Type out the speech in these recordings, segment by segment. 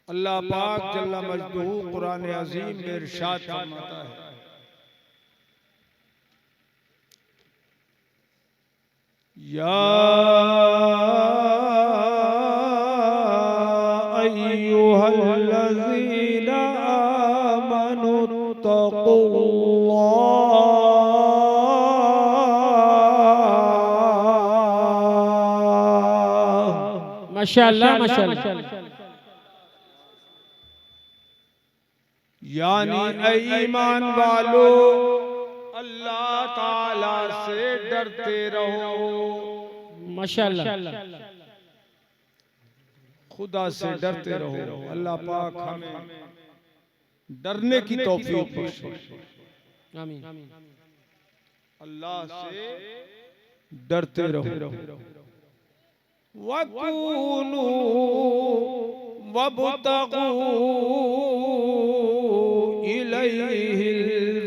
अल्लाह पाक जल्ला मजदूहू कुरान अजीम में इरशाद फरमाता है, या अय्युहल्लज़ीना आमनू तक़ुल्लाह। माशाअल्लाह माशाअल्लाह। यानी ऐ ईमान वालो अल्लाह ताला से डरते रहो। माशाअल्लाह। खुदा से डरते रहो। अल्लाह पाक हमें डरने की तौफीक बख्शे। आमीन। अल्लाह से डरते रहो। वकूनू वब्तगू इलैहिल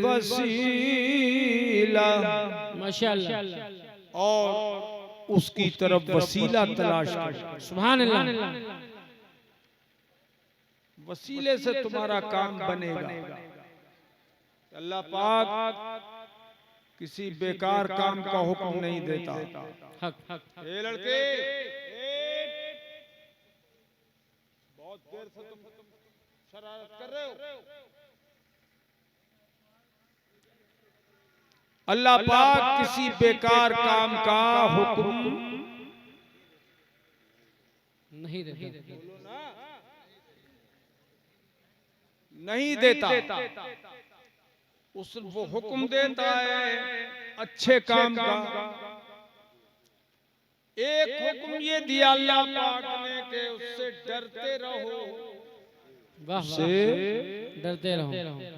वसीला। माशाअल्लाह। और उसकी तरफ वसीला तलाश करो। सुभान अल्लाह। वसीले से तुम्हारा काम बनेगा। अल्लाह पाक किसी बेकार काम का हुक्म नहीं देता। हक हक। ए लड़के, बहुत देर से तुम शरारत कर रहे हो। अल्लाह पाक किसी बेकार काम का हुक्म नहीं देता। नहीं देता। वो हुक्म देता है अच्छे काम का। एक हुक्म ये दिया अल्लाह पाक ने कि उससे डरते रहो। वाह से डरते रहो।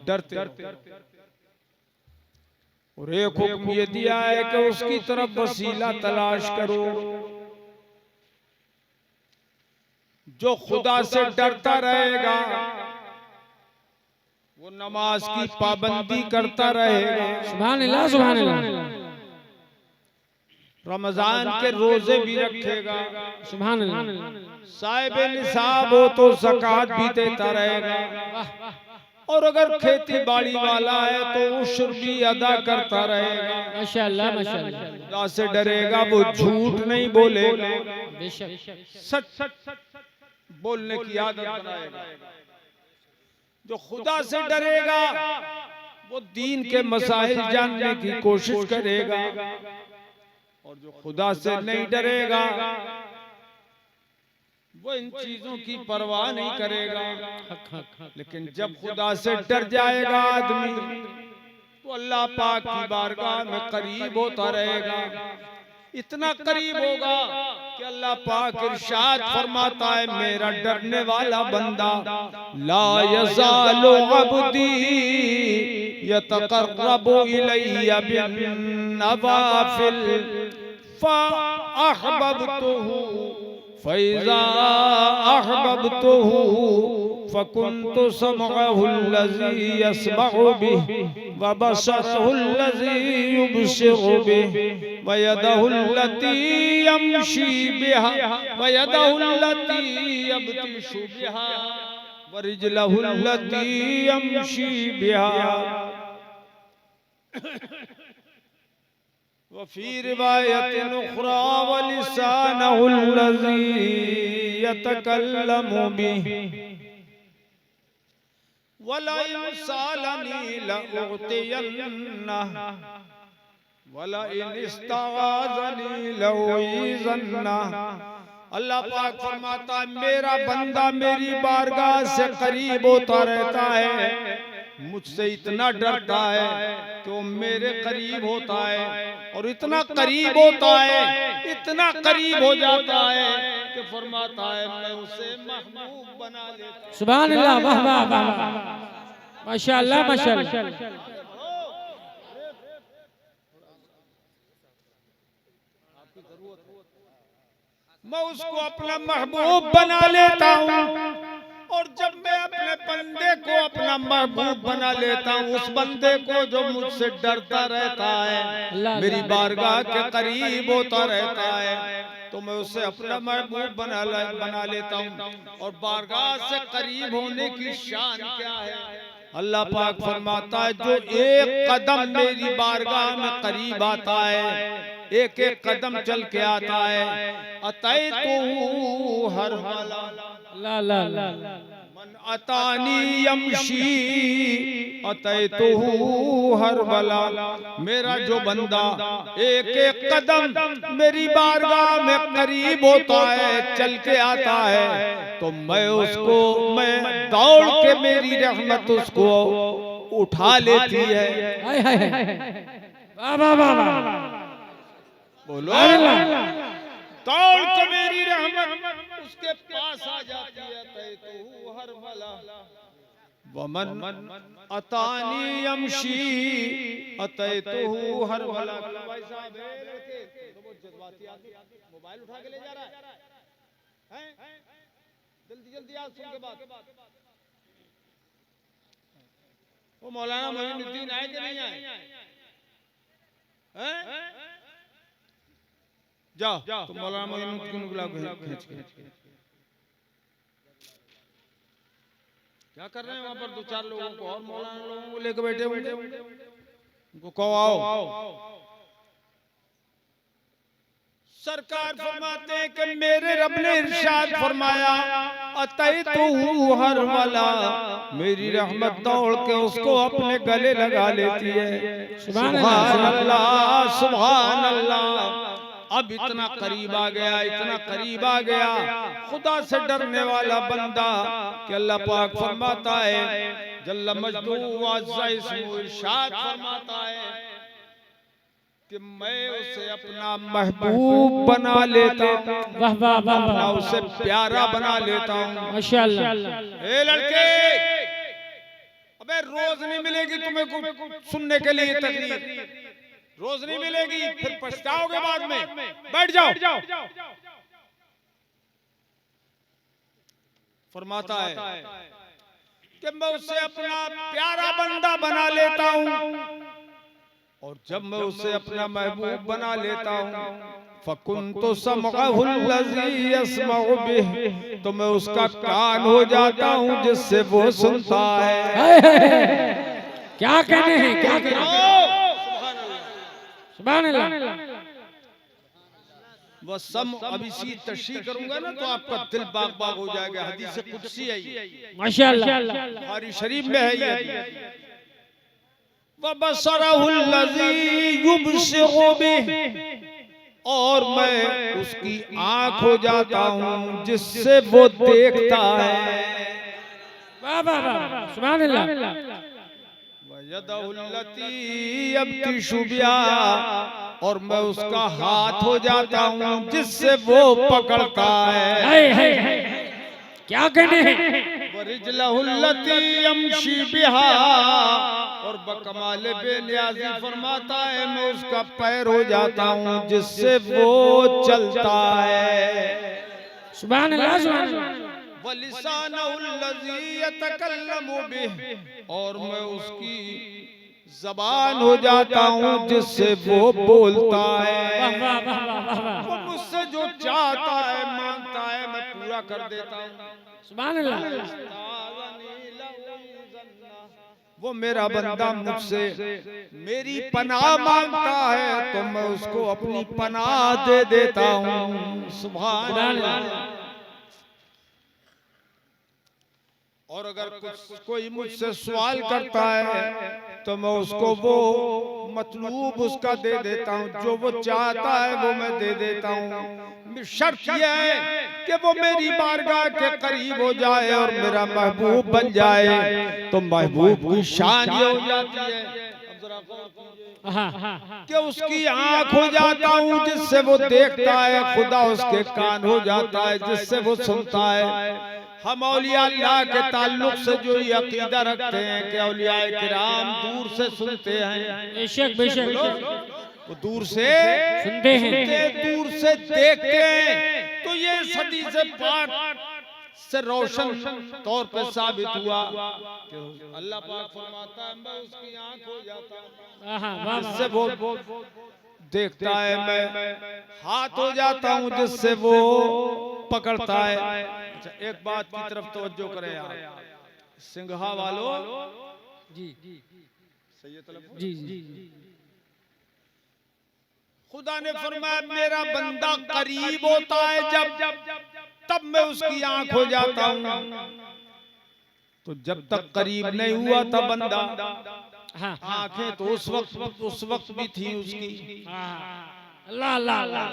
डरते और एक हुक्म ये दिया है कि उसकी तरफ वसीला तलाश करो। जो खुदा से डरता रहेगा वो नमाज की पाबंदी करता रहेगा। सुभान अल्लाह सुभान अल्लाह। रमजान के रोजे भी रखेगा। सुभान अल्लाह। साहिब निसाब हो तो ज़कात भी देता रहेगा। और अगर खेती बाड़ी वाला है तो उश्र भी अदा करता रहेगा। माशाअल्लाह माशाअल्लाह। खुदा से डरेगा, वो झूठ नहीं बोलेगा, बेशक सच सच बोलने की आदत बनाएगा। जो खुदा से डरेगा वो दीन के मसाइल जानने की कोशिश करेगा। और जो खुदा से नहीं डरेगा वो इन चीजों की परवाह नहीं करेगा। लेकिन जब खुदा से डर जाएगा आदमी तो अल्लाह पाक की बारगाह में करीब होता रहेगा। इतना करीब होगा कि अल्लाह पाक इरशाद फरमाता है, मेरा डरने वाला बंदा ला यज़ालु अब्दी यतक़र्रबु इलैया बिन्नवाफिल फ़अहबब्तुहु फ़इज़ा अहबब्तुहु फ़कुन्तु समअहु अल्लज़ी यस्मअु बिहि व बसरहु अल्लज़ी युबसिरु बिहि व यदहु अल्लती यमशी बिहा व यदहु अल्लती यब्तिशु बिहा व रिजलहु अल्लती यमशी बिहा वफ़ी रिवायतिन उख़रा व लिसानहु अल्लज़ी यतकल्लमु बिहि वला इन सालनी लउतियन्नह वला इन इस्ताज़नी लउइज़न्नह। अल्लाह पाक फरमाता है, मेरा बंदा मेरी बारगाह से करीब होता रहता है, मुझसे इतना डरता है कि वो मेरे करीब होता है। और इतना करीब होता है, इतना करीब हो जाता है कि फरमाता है मैं उसे महबूब बना लेता हूं। सुभान अल्लाह। वाह वाह वाह माशाअल्लाह माशाअल्लाह। मैं उसको अपना महबूब बना लेता हूँ। और जब मैं अपने बंदे को अपना महबूब बना लेता हूँ, उस बंदे को जो मुझसे डरता रहता है, मेरी बारगाह के करीब होता रहता है, तो मैं उसे अपना महबूब बना लेता हूँ। और बारगाह से करीब होने की शान क्या है? अल्लाह पाक फरमाता है जो एक कदम मेरी बारगाह में करीब आता है, एक एक कदम चल के आता है, अतई तो हर वाला ला ला ला मन अतानी यमशी अतई तो हर वाला। मेरा जो बंदा एक एक कदम मेरी बारगाह में करीब होता है, चल के आता है, तो मैं उसको मैं दौड़ के मेरी रहमत उसको उठा लेती है। हाय हाय हाय वाह वाह वाह बोलो दौड़ के मेरी रहमत उसके पास आ जाती है। तय तो हर भला वमन अतानी यमशी अतय तो हर भला। भाई साहब लड़के तो वो जज्बाती आदमी मोबाइल उठा के ले जा रहा है, जल्दी जल्दी आज सुन के बात। वो मौलाना मोइनुद्दीन आए कि नहीं आए? जाओ तो मौलाना मोइनुद्दीन को बुलाओ खींच के। क्या कर रहे हैं वहां पर? दो चार लोगों को और मौलाना लोगों को लेकर बैठे हुए, उनको कहो आओ। सरकार फरमाते हैं कि मेरे रब ने इरशाद फरमाया अतई तो हर वाला, मेरी रहमत दौड़ के उसको अपने गले लगा लेती है। सुभान अल्लाह सुभान अल्लाह। अब इतना करीब आ गया, इतना करीब आ गया खुदा से डरने वाला बंदा कि अल्लाह पाक फरमाता है जल्ल मजदू अज़्ज़ा इस्मु, इरशाद फरमाता है कि मैं उसे अपना महबूब बना लेता हूँ, वाह वाह वाह अपना उसे प्यारा बना लेता हूँ। माशाअल्लाह। ए लड़के, अबे रोज नहीं मिलेगी तुम्हें कुछ सुनने के लिए तकरीर, रोज नहीं मिलेगी, फिर पछताओगे बाद में। बैठ जाओ। फरमाता है कि मैं उसे अपना प्यारा बंदा बना लेता हूँ, और जब मैं उसे अपना महबूब बना लेता हूँ फकुन्तु समअहुल्लज़ी यस्मउ बिही, तो मैं उसका कान हो जाता हूँ जिससे वो सुनता है। क्या कहने हैं, क्या कहने हैं? सुभान अल्लाह। वो सम अब इसी तशरीह करूंगा ना तो आपका दिल बाग बाग हो जाएगा। हदीस कुदसी है ये, माशाअल्लाह। बुखारी शरीफ में है ये। वबसरहुल्लज़ी युबसिरु बिही, और मैं उसकी आंख हो जाता हूँ जिससे वो देखता है। वाह वाह वाह सुभान अल्लाह। वयदहुल्लती यब्तिशु बिहा, और मैं उसका हाथ हो जाता हूँ जिससे वो पकड़ता है। हाय हाय हाय क्या कहने हैं? वरिजलहुल्लती यमशी बिहा, और बकमाल बेनियाज़ी फरमाता है मैं उसका पैर हो जाता हूँ जिससे वो चलता है। सुभान अल्लाह सुभान अल्लाह। वलिसानहुल्लज़ी यतकल्लमु बिही, और मैं उसकी ज़बान हो जाता हूँ जिससे वो बोलता है। वाह वाह वाह वाह वाह। वो मुझसे जो चाहता है मांगता है मैं पूरा कर देता हूँ। सुभान अल्लाह। वो मेरा बंदा मुझसे मेरी पनाह मांगता है तो मैं उसको अपनी पनाह दे देता हूँ। सुभान अल्लाह। और अगर कोई मुझसे सवाल करता है तो मैं उसको वो मतलूब उसका दे देता हूँ, जो वो चाहता है वो मैं दे देता हूँ। शर्त यह है कि वो मेरी बारगाह के करीब हो जाए और मेरा महबूब बन जाए। तो महबूब की शान ये हो जाती है कि उसकी आंख हो जाता हूँ जिससे वो देखता है, खुदा उसके कान हो जाता है जिससे वो सुनता है। हम औलिया अल्लाह के ताल्लुक से जो ये अकीदा रखते हैं कि औलिया किराम दूर से सुनते हैं, बेशक बेशक वो दूर से सुनते हैं, दूर से देखते हैं, तो ये सदी से पाक से रोशन तौर पर साबित हुआ कि अल्लाह पाक फरमाता है मैं उसकी आंख हो जाता हूं जिससे वो देखता है मैं हाथ हो जाता हूँ जिससे वो पकड़ता है। अच्छा, एक बात की तरफ तवज्जो करें यार, सिंघा वालों जी सही है तलब जी जी खुदा ने फरमाया मेरा बंदा करीब होता है जब तब मैं उसकी आंख हो जाता हूँ। तो जब तक करीब नहीं हुआ था बंदा, हाँ आंखें तो उस वक्त भी थी उसकी। अल्लाह अल्लाह अल्लाह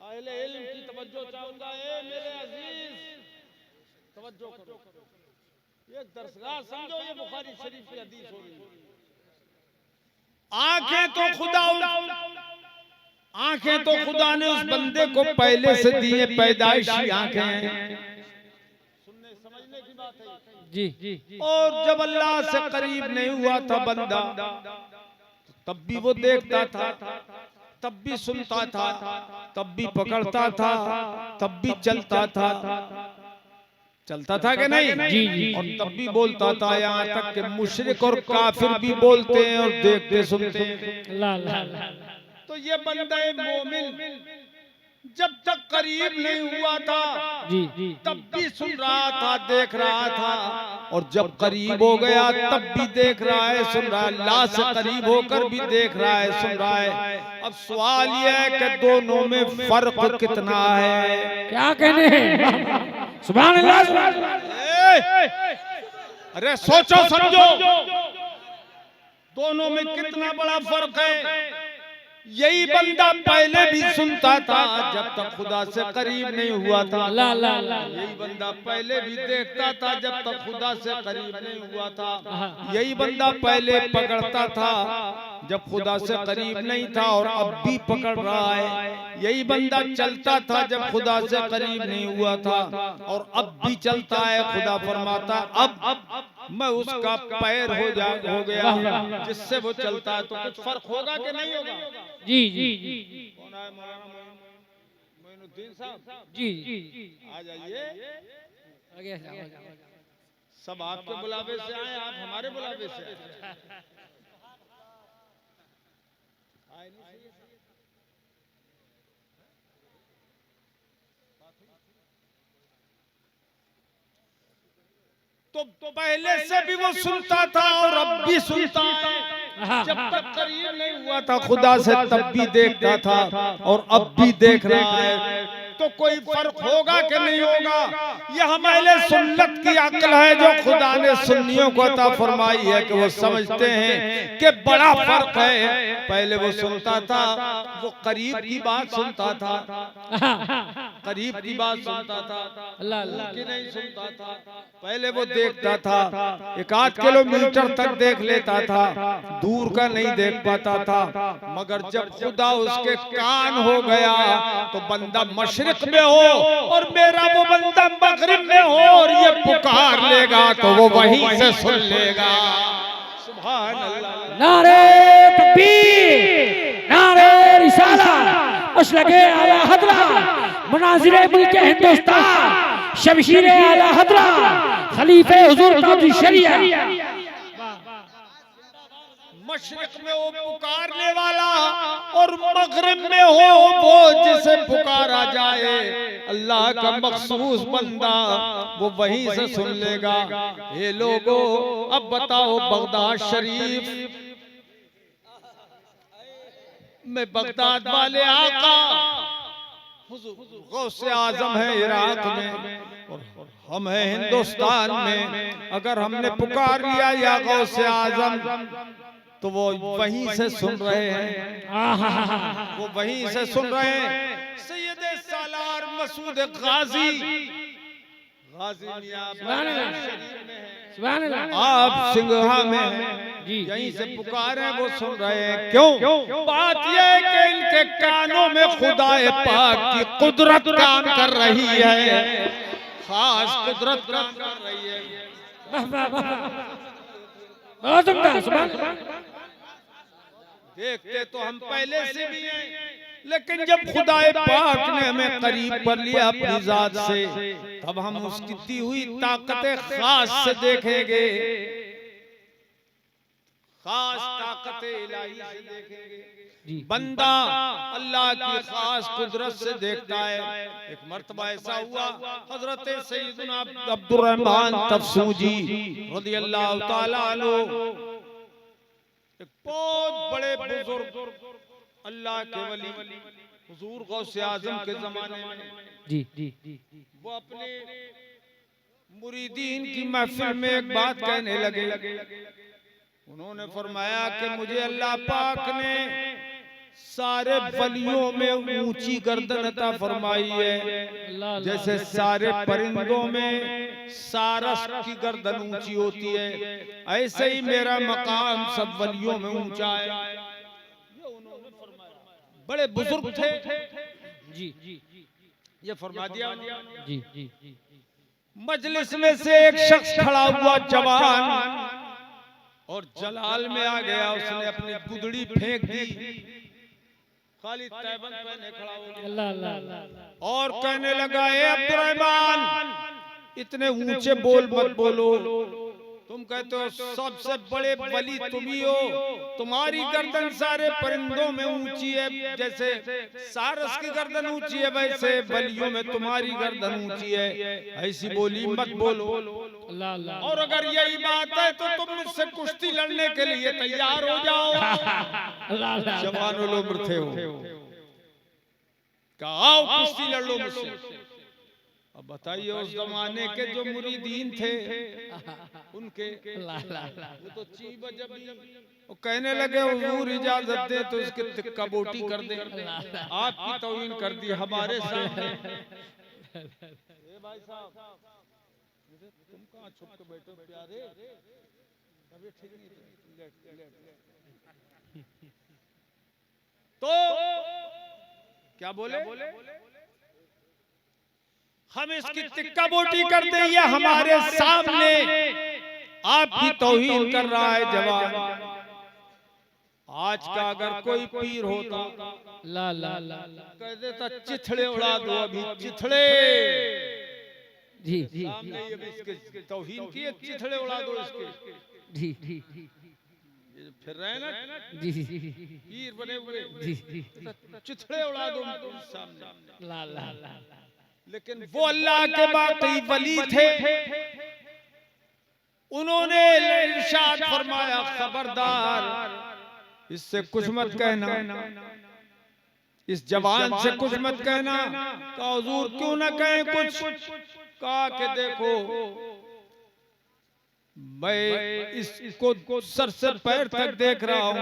अहले इल्म की तवज्जो चाहूंगा, ए मेरे अजीज तवज्जो करो, एक दरसगाह समझो, ये बुखारी शरीफ की हदीस हो रही है। आंखें तो खुदा ने उस बंदे को पहले से दी है, पैदाइशी आंखें हैं, सुनने समझने की बात है जी। और जब अल्लाह से करीब नहीं हुआ था बंदा, तब भी वो देखता था, तब भी सुनता था, तब भी पकड़ता था, तब भी चलता था कि नहीं? जी। और तब भी बोलता था, यहाँ तक कि मुशरिक और काफिर भी बोलते हैं और देखते सुनते हैं। अल्लाह अल्लाह तो ये बंदा मोमिन जब तक करीब नहीं हुआ था जी तब भी सुन रहा था, देख रहा था, और जब करीब हो गया तब भी देख रहा है, सुन रहा है, अल्लाह से करीब होकर भी देख रहा है, सुन रहा है। अब सवाल यह है कि दोनों में फर्क कितना है? क्या कहने हैं? सुभान अल्लाह सुभान अल्लाह। अरे सोचो समझो, दोनों में कितना बड़ा फर्क है। यही बंदा पहले भी सुनता था जब तक खुदा से करीब नहीं हुआ था। यही बंदा पहले भी देखता था जब तक खुदा से करीब नहीं हुआ था। यही बंदा पहले पकड़ता था जब खुदा से करीब नहीं था और अब भी पकड़ रहा है। यही बंदा चलता था जब खुदा से करीब नहीं हुआ था और अब भी चलता है। खुदा फरमाता अब मैं उसका पैर हो गया जिससे वो चलता है। तो कुछ फर्क होगा कि नहीं होगा? जी कौन है? मौलाना मोइनुद्दीन साहब जी आ जाइए। आगे सब आपके बुलावे से आए, आप हमारे बुलावे से आए। तो पहले से भी वो सुनता था और अब भी सुनता है। जब तक करीब नहीं हुआ था खुदा से तब भी देखता था और अब भी देख रहा है। तो कोई फर्क होगा कि नहीं होगा? यह अहले सुन्नत की अक्ल है जो खुदा ने सुन्नियों को अता फरमाई है कि वो समझते हैं कि बड़ा फर्क है। पहले वो सुनता था, वो करीब की बात सुनता था, करीब की बात सुनता था, अल्लाह की नहीं सुनता था। पहले वो देखता था, 1-8 किलोमीटर तक देख लेता था, दूर का नहीं देख पाता था। मगर जब खुदा उसके कान हो गया तो बंदा मशरिक में हो और मेरा वो बंदा मगरिब में हो और ये पुकार लेगा तो वो वहीं से सुन लेगा। सुभान अल्लाह। नारे तकबीर, नारे रिसालत, मसलके आला हज़रत, मुनाज़िरे मुल्के हिंदुस्तान, शमशीरे आला हज़रत, खलीफे हुजूर काजी शरीयत। मशरिक में हो पुकारने वाला और मगरिब में हो वो जिसे पुकारा जाए, अल्लाह का मखसूस बंदा वो वहीं से सुन लेगा। ये लोगो अब बताओ, बगदाद शरीफ में बगदाद वाले आका गौसे आजम है इराक में और हम हैं हिंदुस्तान में। अगर हमने पुकार लिया या गौसे आजम तो वो वहीं से सुन रहे हैं, वो वहीं से सुन रहे हैं। सैयदे सालार मसूद गाजी आप सिंघा में यहीं से पुकारे, वो सुन रहे हैं। क्यों? बात यह है कि इनके कानों में खुदाए पाक की कुदरत काम कर रही है, खास कुदरत काम कर रही है। देखते तो हम पहले से भी हैं, लेकिन जब खुदाए पाक ने हमें करीब कर लिया अपनी जात से, तब हम उसकी दी हुई ताकतें खास से देखेंगे, खास ताकतें इलाही से देखेंगे। बंदा अल्लाह की खास कुदरत से देखता है। एक मर्तबा ऐसा हुआ, हजरत सैयदना अब्दुर्रहमान तफसूजी रज़ियल्लाहु ताला अन्हु, एक बहुत बड़े बुजुर्ग अल्लाह के वली हुजूर गौसे आजम के जमाने में, वो अपने मुरीदीन की महफिल में एक बात कहने लगे। उन्होंने फरमाया कि मुझे अल्लाह पाक ने सारे वलियों में ऊंची गर्दन अता फरमाई है, जैसे सारे परिंदों में सारस की गर्दन ऊंची होती है, ऐसे ही मेरा मकाम सब वलियों में ऊंचा है। ये उन्होंने फरमाया, बड़े बुजुर्ग थे जी, ये फरमा दिया जी। मजलिस में से एक शख्स खड़ा हुआ जवान और जलाल में आ गया, उसने अपनी गुदड़ी फेंक दी, खाली तैबन पहने खड़ा हो गया और कहने लगा, ए अब्दुर्रहमान, इतने ऊंचे बोल मत बोलो, तुम कहते हो सबसे बड़े वली तुम ही हो, तुम्हारी गर्दन सारे परिंदों में ऊंची है, जैसे सारस की गर्दन ऊंची है वैसे वलियों में तुम्हारी गर्दन ऊंची है, ऐसी बोली मत बोलो। और अगर यही बात है तो तुम मुझसे कुश्ती लड़ने के लिए तैयार हो जाओ। जवान उम्र थे हो, कहा आओ कुश्ती लड़ लो मुझसे। अब बताइए उस जमाने के जो मुरीदीन थे उनके वो तो चीब जब वो कहने लगे हुजूर इजाजत दे तो इसके तिक्का बोटी कर दे, आपकी तौहीन कर दी हमारे सामने। ए भाई साहब, तुम कहाँ छुप के बैठो प्यारे, तबीयत ठीक नहीं, लेट। तो क्या बोले, हम इसकी तिक्का बोटी कर दे, ये हमारे सामने आपकी तौहीन कर रहा है जवान। आज का अगर कोई पीर होता कह देता चिथड़े उड़ा दो, अभी चिथड़े जी सामने ये इसके तौहीन की, चिथड़े उड़ा दो इसके जी, फिर रहे ना पीर बने हुए, चिथड़े उड़ा दो सामने। लेकिन वो अल्लाह के बाकी वली थे, उन्होंने इरशाद फरमाया, खबरदार इससे कुछ मत कहना, इस जवान से कुछ मत कहना। कहा हुजूर क्यों ना कहें कुछ? कहा कि देखो मैं इसको सर से पैर तक देख रहा हूं,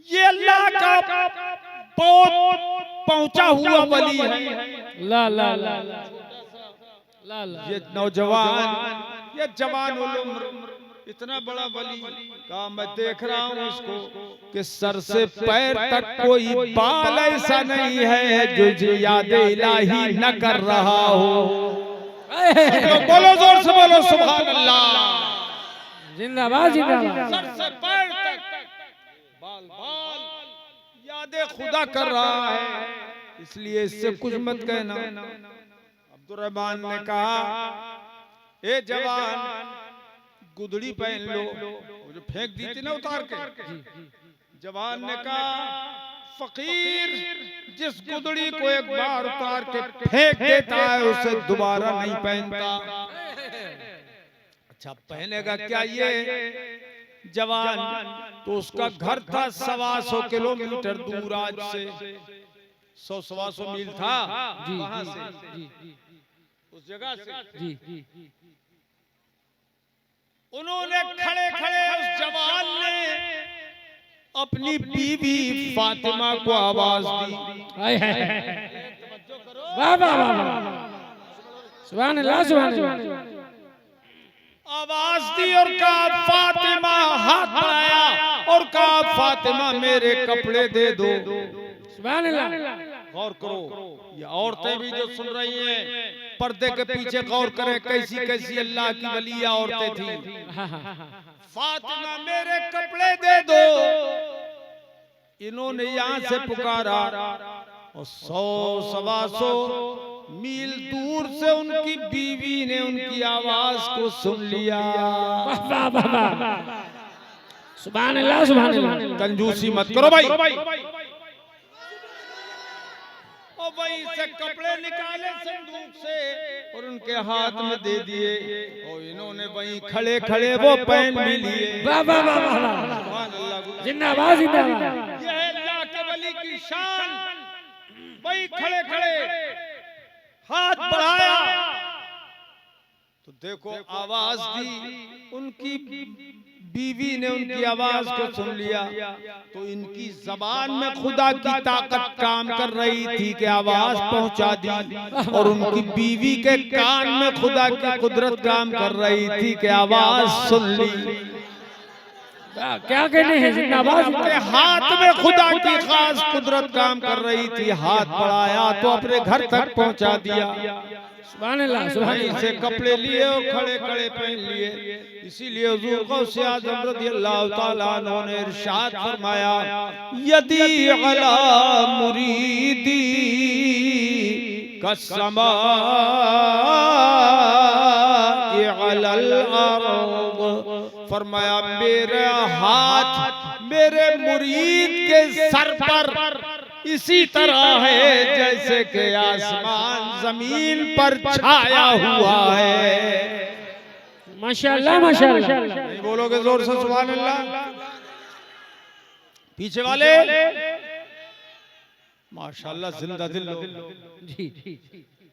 ये अल्लाह का बहुत पहुंचा हुआ वली है। ला ला ला ला ला, ये नौजवान, ये जवान उम्र इतना बड़ा वली, कहा मैं देख रहा हूँ इसको कि सर से पैर तक कोई बाल ऐसा नहीं है जो याद इलाही न कर रहा हो। बोलो जोर से बोलो सुभान अल्लाह, जिंदाबाद जिंदाबाद। सर से पैर तक बाल बाल यादें खुदा कर रहा है, इसलिए इससे कुछ मत कहना। अब्दुर्रहमान ने कहा, ए जवान गुदड़ी पहन लो, जो फेंक दी थी ना उतार के। जवान ने कहा, फकीर जिस गुदड़ी को एक बार उतार के फेंक देता है उसे दोबारा नहीं पहनता। अच्छा पहनेगा क्या ये जवान? तो उसका घर था 125 किलोमीटर दूर, आज से 100-125 मील था वहां से, उस जगह से। उन्होंने खड़े खड़े उस जवान ने अपनी बीवी फातिमा को आवाज दी। वाह वाह वाह, सुभान अल्लाह सुभान अल्लाह। आवाज दी और कहा फातिमा, हाथ बढ़ाया और कहा फातिमा मेरे कपड़े दे दो। सुभान अल्लाह। गौर करो, ये औरतें भी जो सुन रही हैं पर्दे के पीछे गौर करें, कैसी कैसी अल्लाह की वलिया औरतें थी। फातिमा मेरे कपड़े दे दो। इन्होंने यहाँ से पुकारा और 100-125 मील दूर से उनकी बीवी ने उनकी आवाज को सुन लिया। सुभान अल्लाह सुभान अल्लाह। कंजूसी मत करो भाई। और वहीं से कपड़े निकाले संदूक से और उनके हाथ में दे दिए और इन्होंने वहीं खड़े खड़े वो पहन भी लिए। वाह वाह वाह वाह। सुभान अल्लाह। जिंदाबाद जिंदाबाद। यह है अल्लाह के वली की शान। वहीं खड़े खड़े हाथ बढ़ाया तो देखो आवाज दी, उनकी बीवी ने उनकी आवाज को सुन लिया तो इनकी जबान में खुदा की ताकत काम कर रही थी कि आवाज पहुंचा दी और उनकी बीवी के कान में खुदा की कुदरत काम कर रही थी कि आवाज सुन ली। क्या कहने हैं जिंदाबाद। अपने हाथ में खुदा की खास कुदरत काम कर रही थी, हाथ बढ़ाया तो अपने घर तक पहुंचा दिया। सुभान अल्लाह सुभान अल्लाह। से कपड़े लिए और खड़े खड़े पहन लिए। इसीलिए हुजूर गौसे आज़म रज़ियल्लाहु ताला अन्हु ने इरशाद फरमाया यदि अला मुरीदी कसमा अलल अर्द, फरमाया मेरा हाथ मेरे मुरीद के सर पर इसी तरह है जैसे कि आसमान जमीन पर छाया हुआ है। माशाअल्लाह माशाअल्लाह। नहीं बोलोगे जोर से सुभान अल्लाह। पीछे वाले माशाअल्लाह जिंदा दिल लोग जी जी।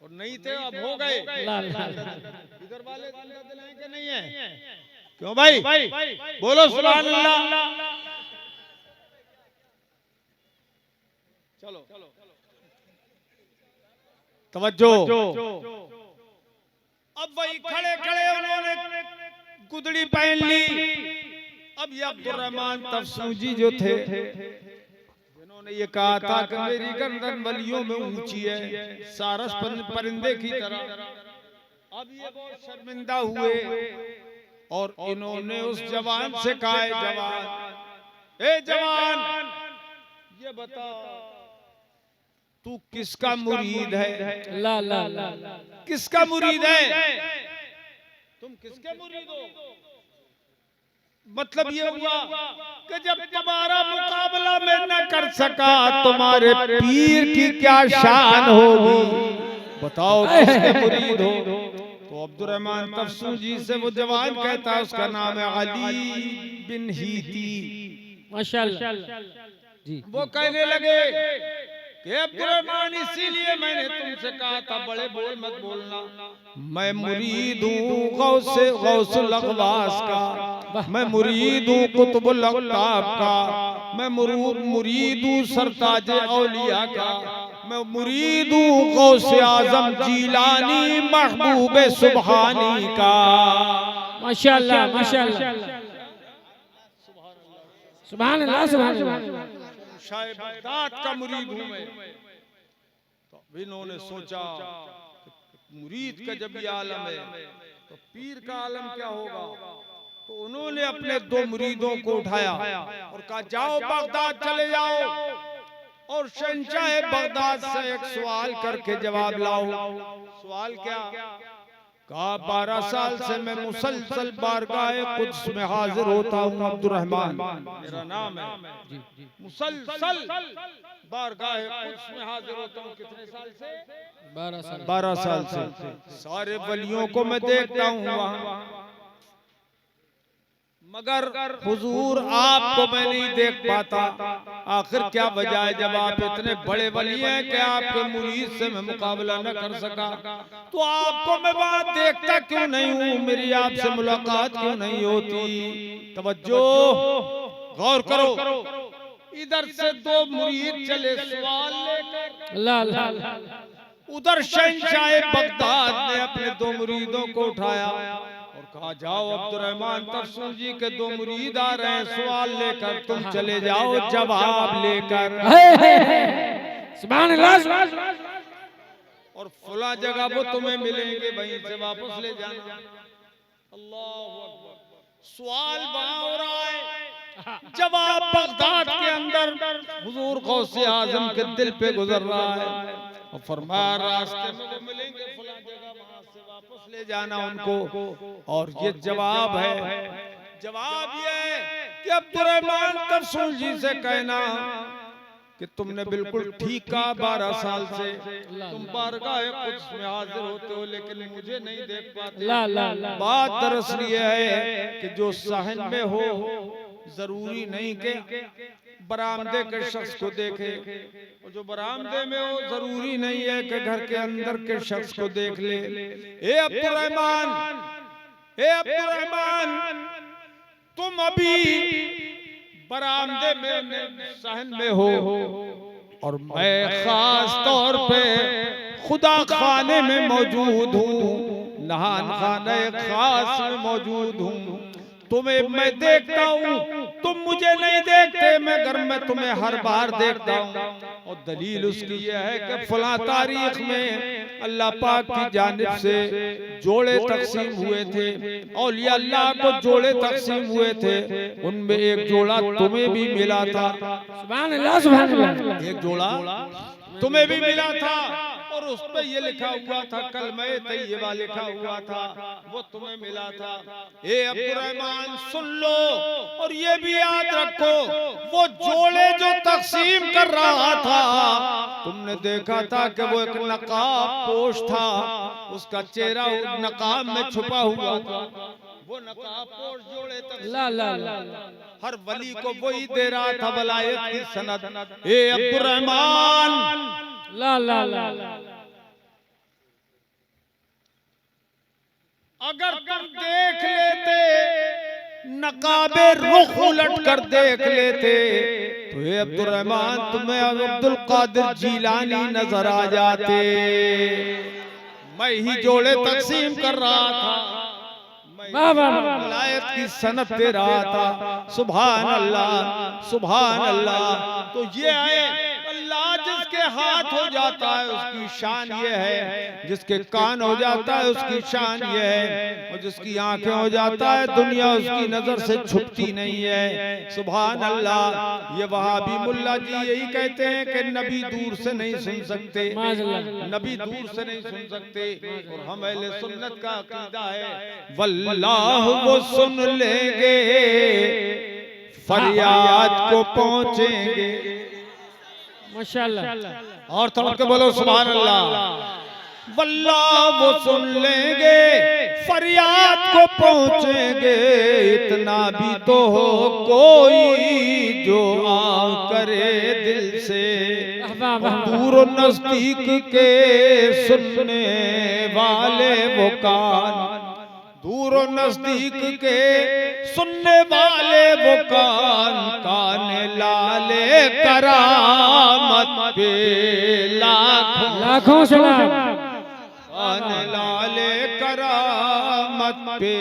और नहीं थे अब हो गए। इधर वाले जिंदा दिल हैं कि नहीं है? क्यों भाई बोलो सुभान अल्लाह। चलो तवज्जो। अब वही खड़े खड़े उन्होंने गुदड़ी पहन ली। अब ये अब्दुर्रहमान तफसूजी जो थे जिन्होंने ये कहा था कि मेरी गर्दन वलियों में ऊंची है सारस परिंदे की तरह, अब ये बहुत शर्मिंदा हुए और इन्होंने उस जवान से कहा जवान, ए जवान ये बता तू किसका मुरीद है? ला ला ला। किसका मुरीद है? तुम किसके मुरीद हो? मतलब ये हुआ कि जब तुम्हारा मुकाबला मैं न कर सका तुम्हारे पीर की क्या शान होगी, बताओ किसके मुरीद हो? तो अब्दुर्रहमान तफसूजी से वो जवान कहता है उसका नाम है अली बिन हीती। माशाअल्लाह जी। वो कहने लगे कि अब्दुर्रहमान इसीलिए मैंने तुमसे कहा था बड़े बोल मत बोलना, मैं मुरीद हूँ गौसुल अग़वास का, मैं मुरीद हूँ कुतुबुल अक़ताब का, मैं मुरीद हूँ सरताज औलिया का, मैं मुरीद हूँ गौसे आज़म जीलानी महबूब सुबहानी का। माशाअल्लाह माशाअल्लाह। सुभान अल्लाह सुभान अल्लाह। शायद बगदाद का मुरीद हूं मैं। तो इन्होंने सोचा मुरीद का जब ये आलम है तो पीर का आलम क्या होगा? तो उन्होंने अपने दो मुरीदों को उठाया और कहा जाओ बगदाद चले जाओ और शहंशाह बगदाद से एक सवाल करके जवाब लाओ। सवाल क्या? कहा 12 साल से मैं मुसलसल बारगाह कुद्स में हाजिर होता हूँ, अब्दुर्रहमान मेरा नाम है, मुसलसल बारगाह कुद्स में हाजिर होता हूँ। कितने साल से? 12 साल से। सारे वलियों को मैं देखता हूँ वहाँ, मगर हुजूर आपको मैं नहीं देख पाता। आखिर क्या वजह है? जब आप इतने बड़े वली हैं कि आपके मुरीद से मैं मुकाबला न कर सका, तो आपको मैं बात देखता क्यों नहीं हूँ? मेरी आपसे मुलाकात क्यों नहीं होती? तवज्जो गौर करो। इधर से दो मुरीद चले सवाल लेकर, ला ला। उधर शहंशाह बगदाद ने अपने दो मुरीदों को उठाया और कहा जाओ अब्दुर्रहमान तफसूजी के दो मुरीद आ रहे हैं सवाल लेकर, तुम चले जाओ जवाब लेकर। सुभान अल्लाह। और फला जगह वो तुम्हें मिलेंगे, वहीं से वापस ले जाना। अल्लाह अकबर। सवाल वहां हो रहा है, जवाब बगदाद के अंदर हुजूर गौसे आजम के दिल पे गुजर रहा है और फरमाया रास्ते में वो मिलेंगे फला जगह, वहां से वापस ले जाना उनको। और ये जवाब है, जवाब ये है कि अब्दुर्रहमान तफसूल जी से कहना कि तुमने बिल्कुल ठीक कहा, 12 साल से तुम बारगाह कुद्स में हाजिर होते हो लेकिन मुझे नहीं देख पाते। बात दरअसल ये है कि जो सहन में हो जरूरी नहीं कि बरामदे के शख्स को देखे, और जो बरामदे में हो जरूरी नहीं है कि घर के अंदर के शख्स को देख ले। ए अब्दुर्रहमान, ए अब्दुर्रहमान, तुम अभी बरामदे में सहन में हो और मैं खास तौर पे खुदा खाने में मौजूद हूँ, नहान खाने खास में मौजूद हूँ। तुम्हें मैं देखता हूँ, तुम मुझे नहीं देखते, मगर मैं तुम्हें हर बार देखता हूँ। और दलील उसकी यह है कि फला तारीख में अल्लाह पाक की जानिब से जोड़े तकसीम हुए थे, औलिया अल्लाह को जोड़े तकसीम हुए थे, उनमें एक जोड़ा तुम्हें भी मिला था। सुभान अल्लाह, सुभान अल्लाह। एक जोड़ा तुम्हें भी मिला था और उस पे ये लिखा हुआ था, कलमे तैयबा लिखा हुआ था, वो तुम्हें मिला था। ए अब्दुर्रहमान सुन लो और ये भी याद रखो, वो जोड़े जो तकसीम कर रहा था तुमने देखा था कि वो एक नकाब पोश था, उसका चेहरा नकाब में छुपा हुआ था। वो नकाब पोश जोड़े तकसीम हर वली को वही दे रहा था वलायत की सनद। ए अब्दुर्रहमान, ला ला ला अगर तुम देख लेते, नकाबे रुख उलट कर देख लेते, तो ये अब्दुर्रहमान तुम्हें अब्दुल कादिर जीलानी नजर आ जाते। मैं ही जोड़े तकसीम कर रहा था, वलायत की सनत दे रहा था। सुभान अल्लाह, सुभान अल्लाह। तो ये है अल्लाह, जिसके हाथ हो जाता है उसकी शान ये है, जिसके कान हो जाता है उसकी शान ये है, और जिसकी आंखें हो जाता है दुनिया उसकी नजर से छुपती नहीं है। सुभान अल्लाह। ये वहाबी मुल्ला जी यही कहते हैं कि नबी दूर से नहीं सुन सकते, नबी दूर से नहीं सुन सकते, और हम अहले सुन्नत का अकीदा है वल्लाह वो सुन लेंगे, फरियाद को पहुंचेंगे। माशाअल्लाह। और तड़प के बोलो सुभान अल्लाह। वल्लाह वो सुन लेंगे, फरियाद को पहुंचेंगे। इतना भी तो हो कोई जो आ करे दिल से, दूर नजदीक के सुनने वाले वो कान, दूर नजदीक के सुनने वाले वो कान, कान लाले करामत पे लाखों सलाम, कान लाले करामत पे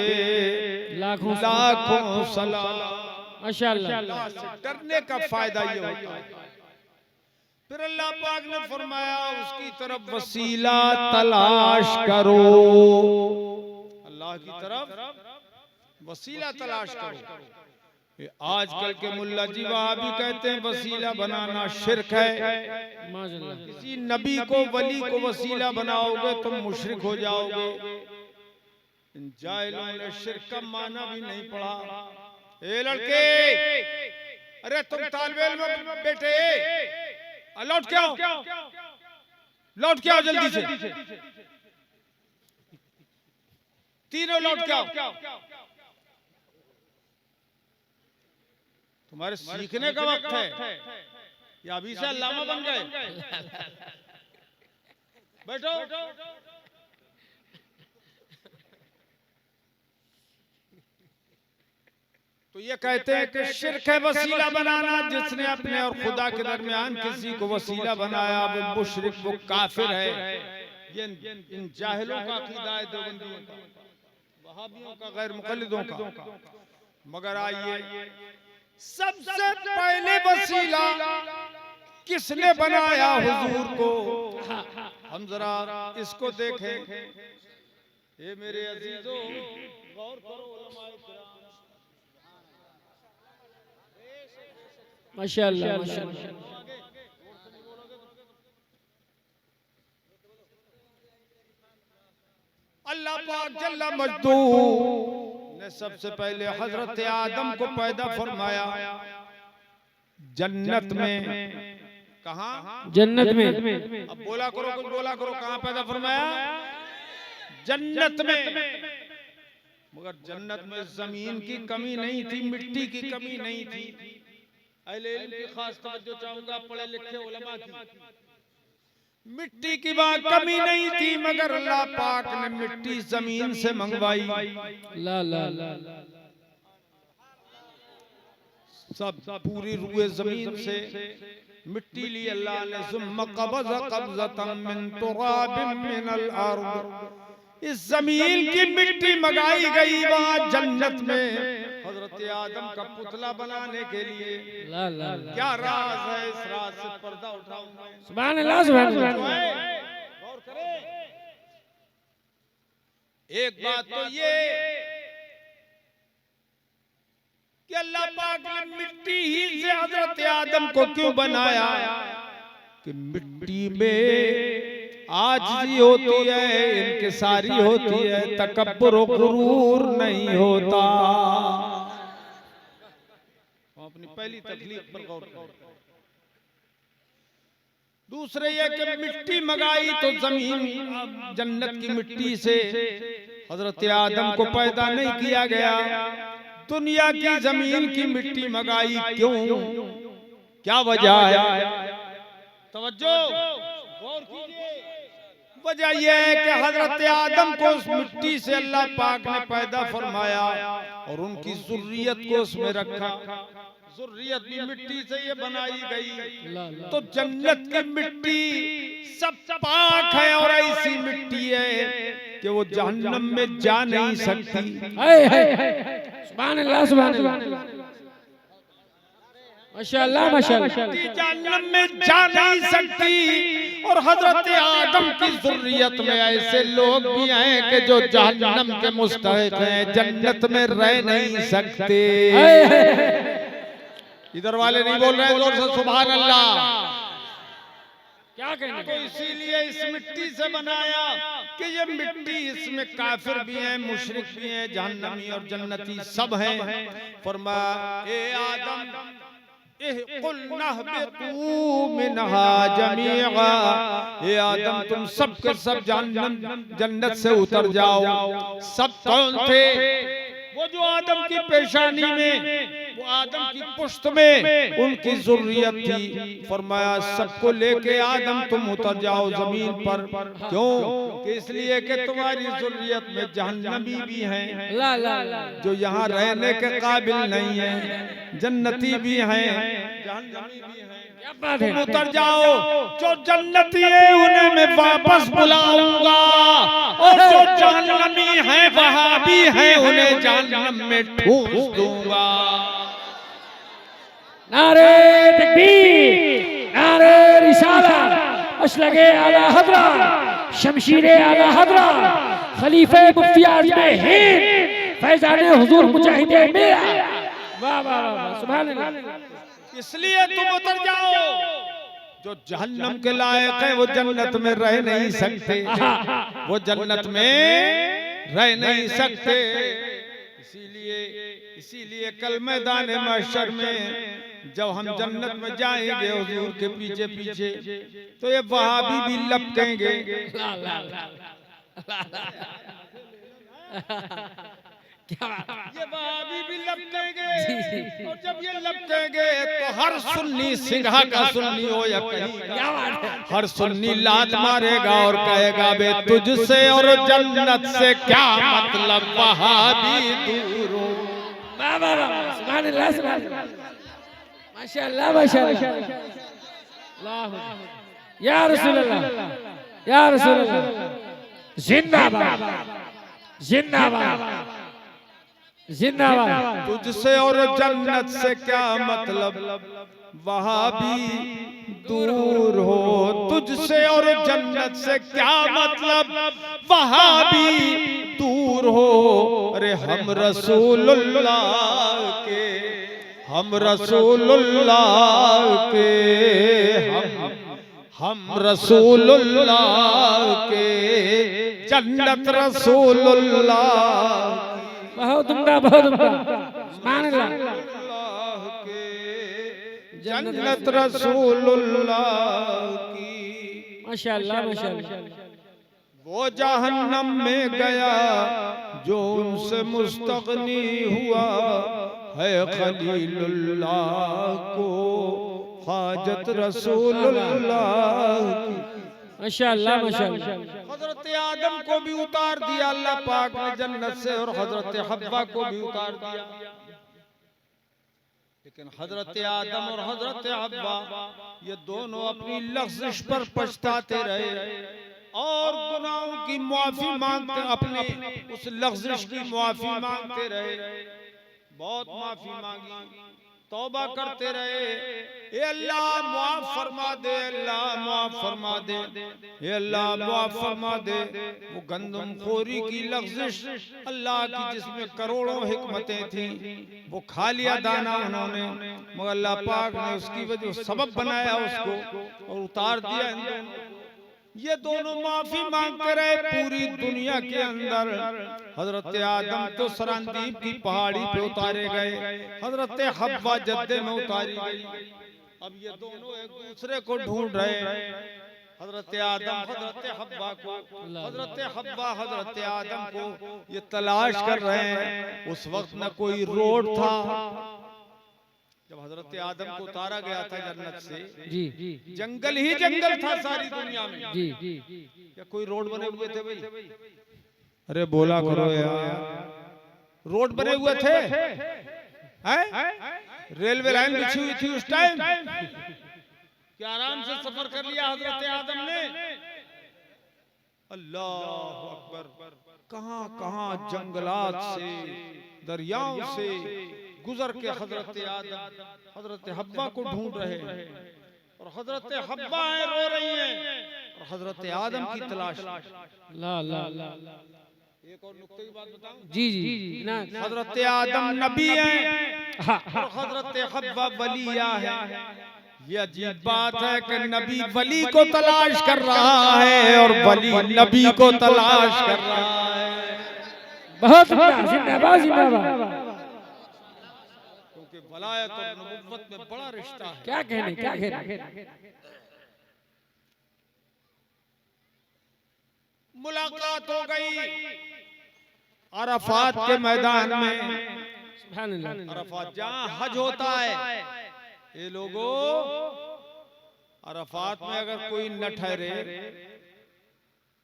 लाखों सलाम। माशाअल्लाह। डरने का फायदा ये होता है। फिर अल्लाह पाक ने फरमाया उसकी तरफ वसीला तलाश करो, अल्लाह की तरफ वसीला तलाश करो। आजकल के मुल्ला जी वहाबी कहते हैं वसीला बनाना शिर्क है। किसी नबी को वली को वसीला बनाओगे तुम मुशरिक हो जाओगे। इन जाहिलों ने शिर्क का माना भी नहीं पढ़ा। ए लड़के, अरे तुम तालिबे इल्म में बैठे, लौट के आओ, लौट के आओ जल्दी से, तीनों लौट के आओ। तुम्हारे सीखने का वक्त है या अभी से अल्लामा बन गए? बैठो। तो ये कहते हैं कि शिर्क है वसीला बनाना। जिसने अपने और खुदा के दरमियान किसी को वसीला बनाया वो मुशरिक, वो काफिर है। ये इन जाहिलों का अकीदा है, देवबंदियों का, वहाबियों का, गैर मुक़ल्लिदों का। मगर आइए, सबसे पहले वसीला किसने बनाया हुजूर को? हम जरा इसको देखें। ये मेरे अजीजों गौर करो, उलमाए किराम, माशाअल्लाह माशाअल्लाह। अल्लाह पाक जल्ला मजदू ने सबसे पहले हजरत आदम को पैदा फरमाया जन्नत में। कहाँ? जन्नत में। अब बोला करो, कुछ बोला करो, कहाँ पैदा फरमाया? जन्नत में। मगर जन्नत में जमीन की कमी नहीं थी, मिट्टी की कमी नहीं थी। अहले इल्म की खास तवज्जो चाहूंगा, पढ़े लिखे उलमा की। मिट्टी की वहाँ कमी नहीं थी, मगर अल्लाह पाक ने मिट्टी जमीन से मंगवाई। ला ला ला सब पूरी रूए जमीन से मिट्टी ली अल्लाह ने। सुम्मा क़बज़ क़ब्ज़तम मिन तुराबिम मिनल अर्द। इस जमीन की मिट्टी मंगाई गई वहाँ जन्नत में हजरत आदम का पुतला बनाने के लिए। ला ला ला। क्या राज है? इस राज से पर्दा उठाऊंगा। सुभान अल्लाह, सुभान अल्लाह। गौर करें। एक बात तो ये कि अल्लाह पाक ने मिट्टी ही से हजरत आदम को क्यों बनाया? कि मिट्टी में आजिज़ी होती है, इनकिसारी होती है, तकब्बुर और गुरूर नहीं होता। अपनी पहली तकलीफ पर गौर करो। दूसरे ये कि मिट्टी मंगाई तो जमीन जन्नत की मिट्टी से हजरत आदम को पैदा नहीं किया गया। दुनिया की जमीन की मिट्टी मंगाई क्यों? क्या वजह है? तवज्जो, गौर कीजिए। वजह यह है कि हजरत आदम को उस मिट्टी से अल्लाह पाक ने पैदा फरमाया और उनकी ज़ुर्रियत को उसमें रखा। ज़ुर्रियत भी मिट्टी से ये बनाई गई। तो जन्नत की मिट्टी सब पाक है और ऐसी मिट्टी है कि वो जहन्नम में जा नहीं सकती। सुभान अल्लाह, सुभान अल्लाह, माशाअल्लाह, माशाअल्लाह। जहन्नम में जा नहीं सकती। और हजरत आदम की ज़ुर्रियत में ऐसे लोग भी हैं कि जो जहन्नम के मुस्तहिक हैं, जन्नत में रह नहीं सकते। इधर वाले नहीं बोल रहे जोर से सुभान अल्लाह। क्या कहना? तो इसीलिए इस मिट्टी से बनाया कि ये मिट्टी, इसमें काफिर भी हैं, मुशरिक भी हैं, जहन्नमी और जन्नती सब हैं। फरमाया ए आदम ये आदम तुम सब के सब जन्नत से उतर जाओ। सब कौन थे? वो जो आदम की पेशानी में, वो आदम की पुश्त में उनकी ज़ुर्रियत थी। फरमाया सबको लेके आदम तुम उतर जाओ जमीन पर। क्यों? कि इसलिए कि तुम्हारी ज़ुर्रियत में जहन्नमी भी हैं, ला ला ला, जो यहाँ रहने के काबिल नहीं है। जन्नती भी हैं, जहन्नमी भी हैं। क्या बात है? तुम उतर जाओ। जो जन्नती है उन्हें मैं वापस बुलाऊंगा, और जो जहन्नमी हैं, वहाबी हैं, उन्हें जहन्नम में ठूस दूंगा। नारे तकबीर, नारे रिसालत, मसलके आला हज़रत, शमशीरे आला हज़रत, खलीफे मुफ्ती आज़म हिंद, फैज़ाने हुज़ूर मुजाहिदे मेरा। वाह वाह वाह, सुभान अल्लाह। इसलिए तुम उतर जाओ। जो जहन्नम के लायक है वो जन्नत में रह नहीं सकते, वो जन्नत में रह नहीं सकते। इसीलिए कल मैदान महशर में जब हम जन्नत में जाएंगे हुजूर के पीछे पीछे, तो ये वहाबी भी लपकेंगे। ये वहाबी भी लपकेंगे। और जब ये लपकेंगे तो हर सुन्नी सिंघा का सुन्नी हो या कहीं, हर सुन्नी लात मारेगा और कहेगा बे तुझसे और जन्नत से क्या मतलब, वहाबी दूर हो। वाह वाह वाह, सुभान अल्लाह, सुभान अल्लाह, माशाअल्लाह, माशाअल्लाह। या रसूल अल्लाह, या रसूल अल्लाह, जिंदाबाद, जिंदाबाद, जिंदाबाद। तुझसे और जन्नत से क्या मतलब, वहाबी दूर हो। तुझसे और जन्नत से क्या मतलब, वहाबी दूर हो। अरे हम रसूलुल्लाह के, हम रसूलुल्लाह के, हम रसूलुल्लाह के, जन्नत रसूलुल्लाह। बहुत उम्दा, बहुत उम्दा। सुभान अल्लाह। अल्लाह के जन्नत रसूलुल्लाह की, माशाअल्लाह, माशाअल्लाह। वो जहन्नम में गया जो उनसे मुस्तगनी हुआ है खलीलुल्लाह को हाजत रसूलुल्लाह की। माशाअल्लाह, माशाअल्लाह। हजरत आदम को भी उतार दिया अल्लाह पाक ने जन्नत से और हजरत हव्वा को भी उतार दिया, लेकिन हजरत आदम और हजरत हव्वा ये दोनों अपनी लफ्ज़िश पर पछताते रहे और गुनाहों की माफी मांगते, अपने उस लफ्ज़िश की माफी मांगते रहे। बहुत माफी मांगी, तौबा करते रहे, ए अल्लाह माफ फरमा दे, अल्लाह माफ फरमा दे, ए अल्लाह माफ फरमा दे। वो गंदम खोरी की लफ्ज़िश अल्लाह की जिसमें करोड़ों हिकमतें थी वो खा लिया दाना उन्होंने, मगर अल्लाह पाक ने उसकी वजह सबब बनाया उसको और उतार दिया। ये दोनों माफी मांगते रहे पूरी दुनिया के अंदर। हजरत आदम तो सरंदीप की पहाड़ी पे उतारे गए, हजरत हव्वा जद्दे में उतारी गई। अब ये दोनों एक दूसरे को ढूंढ रहे हैं, हजरत आदम हजरत हव्वा को, हजरत हव्वा हजरत आदम को ये तलाश कर रहे हैं। उस वक्त न कोई रोड था, जब हजरत आदम को उतारा गया था जन्नत से, जी, जंगल ही जंगल था सारी दुनिया में। जी। क्या कोई रोड बने हुए थे भाई? अरे बोला करो यार, रोड बने हुए थे हैं? रेलवे लाइन बिछी हुई थी उस टाइम, क्या आराम से सफर कर लिया हजरत आदम ने? अल्लाह अकबर, कहां कहां जंगलात से दरियाओं से गुजर के हजरत आदम हजरत हव्वा को ढूंढ रहे हैं और हजरत हव्वा रो रही हैं और हजरत आदम की तलाश। ला ला ला। एक और नुक्ते की बात बताऊं? जी, जी। हजरत आदम नबी हैं और हजरत हव्वा वलिया है। ये अजीब बात है कि नबी वली को तलाश कर रहा है और वली नबी को तलाश कर रहा है। बहुत जिंदाबाद, जिंदाबाद। वलायत और नबुव्वत में बड़ा रिश्ता है। क्या कहने, क्या कहने। मुलाकात हो गई अरफात के मैदान में। सुभान अल्लाह। अरफात जहां हज होता है, ये लोगों अरफात में अगर कोई न ठहरे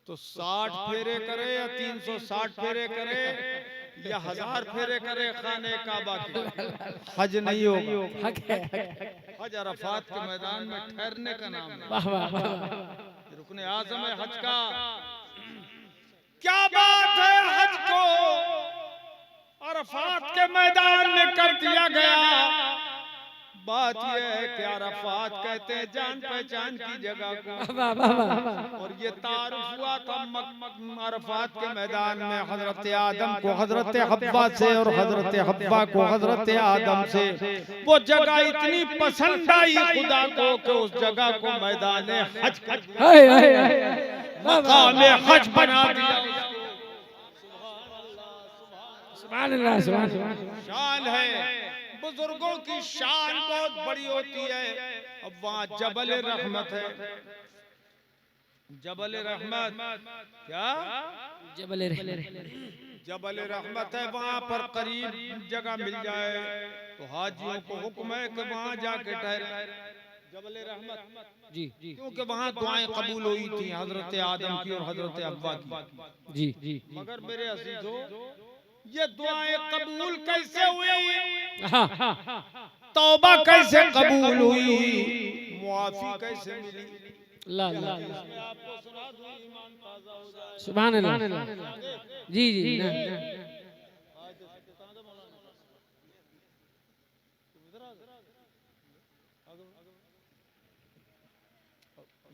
तो 60 फेरे करे या 360 फेरे करे या 1000 फेरे करे खाने काबा की, हज नहीं होगा। हज अरफात के मैदान में ठहरने का नाम है। वाह वाह वाह। रुकने आज़म है हज का। क्या बात है, हज को अरफात के मैदान में कर दिया गया। बात यह है कि अरफात कहते हैं जान पहचान की जगह को, और ये तारुफ हुआ था अरफात के मैदान में हजरत आदम को हजरत हव्वा से और हजरत हव्वा को हजरत आदम से। वो जगह इतनी पसंद आई खुदा को कि उस जगह को मैदान हज मकाम हज बना दिया। सुभान अल्लाह, सुभान अल्लाह। शान है, बुजुर्गों की शान बहुत बड़ी होती है। अब वहाँ जबल रहमत है, जबल रहमत। क्या जबल जबल रहमत है, वहाँ पर करीब जगह मिल जाए तो हाजियों को हुक्म है कि वहाँ जाके ठहरे। जबल रहमत जी, क्योंकि वहाँ दुआएं कबूल हुई थी हजरत आदम की और हजरत हव्वा की। जी, जी। मगर मेरे अजीजों, ये दुआएं कबूल कैसे हुई? तौबा कैसे कबूल हुई? मुआफी कैसे मिली? ला ला। आपको सुना दूं, ईमान ताज़ा हो जाए। सुभान अल्लाह। जी, जी।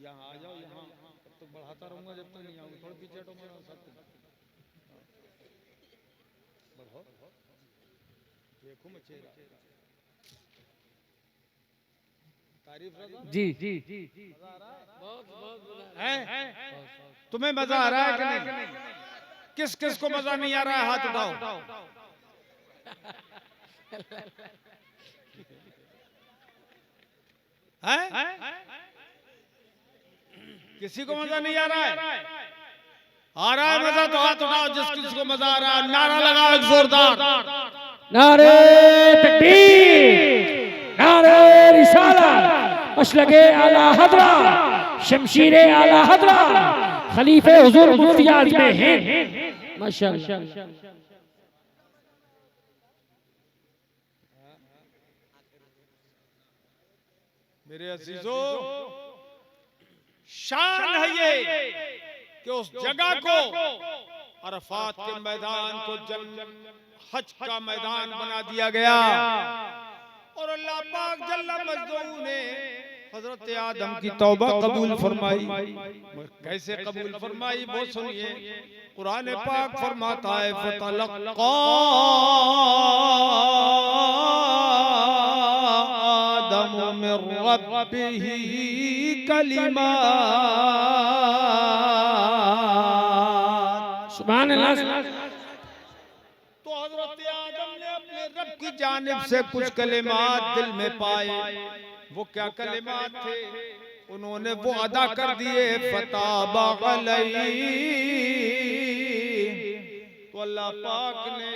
यहाँ आ जाओ, यहाँ तब तक बढ़ाता रहूंगा जब तक नहीं आऊंगा। थोड़ा पीछे हटो मेरा साथ बढ़ो, देखो मैं चेहरा तारीफ रजा। जी, जी। है तुम्हें मजा आ रहा है कि नहीं? किस किस को मजा नहीं आ रहा है हाथ उठाओ। है? किसी को मजा नहीं आ रहा है? आ रहा है मजा तो हाथ उठाओ जिस किसी को मजा आ रहा है। नारा लगाओ एक जोरदार। नारे तकबीर, नारे रिसालत, मसलके आला हजरा, शमशीरे आला हजरा, खलीफे हुजूर मुफ्ती आज़म हिंद। माशाअल्लाह। मेरे अजीजों, शान है ये कि उस जगह को, अरफात के मैदान को हज का मैदान बना दिया गया और अल्लाह पाक जल्ला मजदूर ने हजरत आदम की तौबा कबूल फरमाई। कैसे कबूल फरमाई वो सुनिए। कुरान पाक फरमाता है फतलक्का आदम मिन रब्बिही कलिमात। सुभान अल्लाह। तो हजरत आदम ने अपने रब की जानिब से कुछ कलिमात दिल में पाए। वो क्या कलिमात थे? उन्होंने वो अदा कर दिए। फताबा अलैहि, तो अल्लाह पाक ने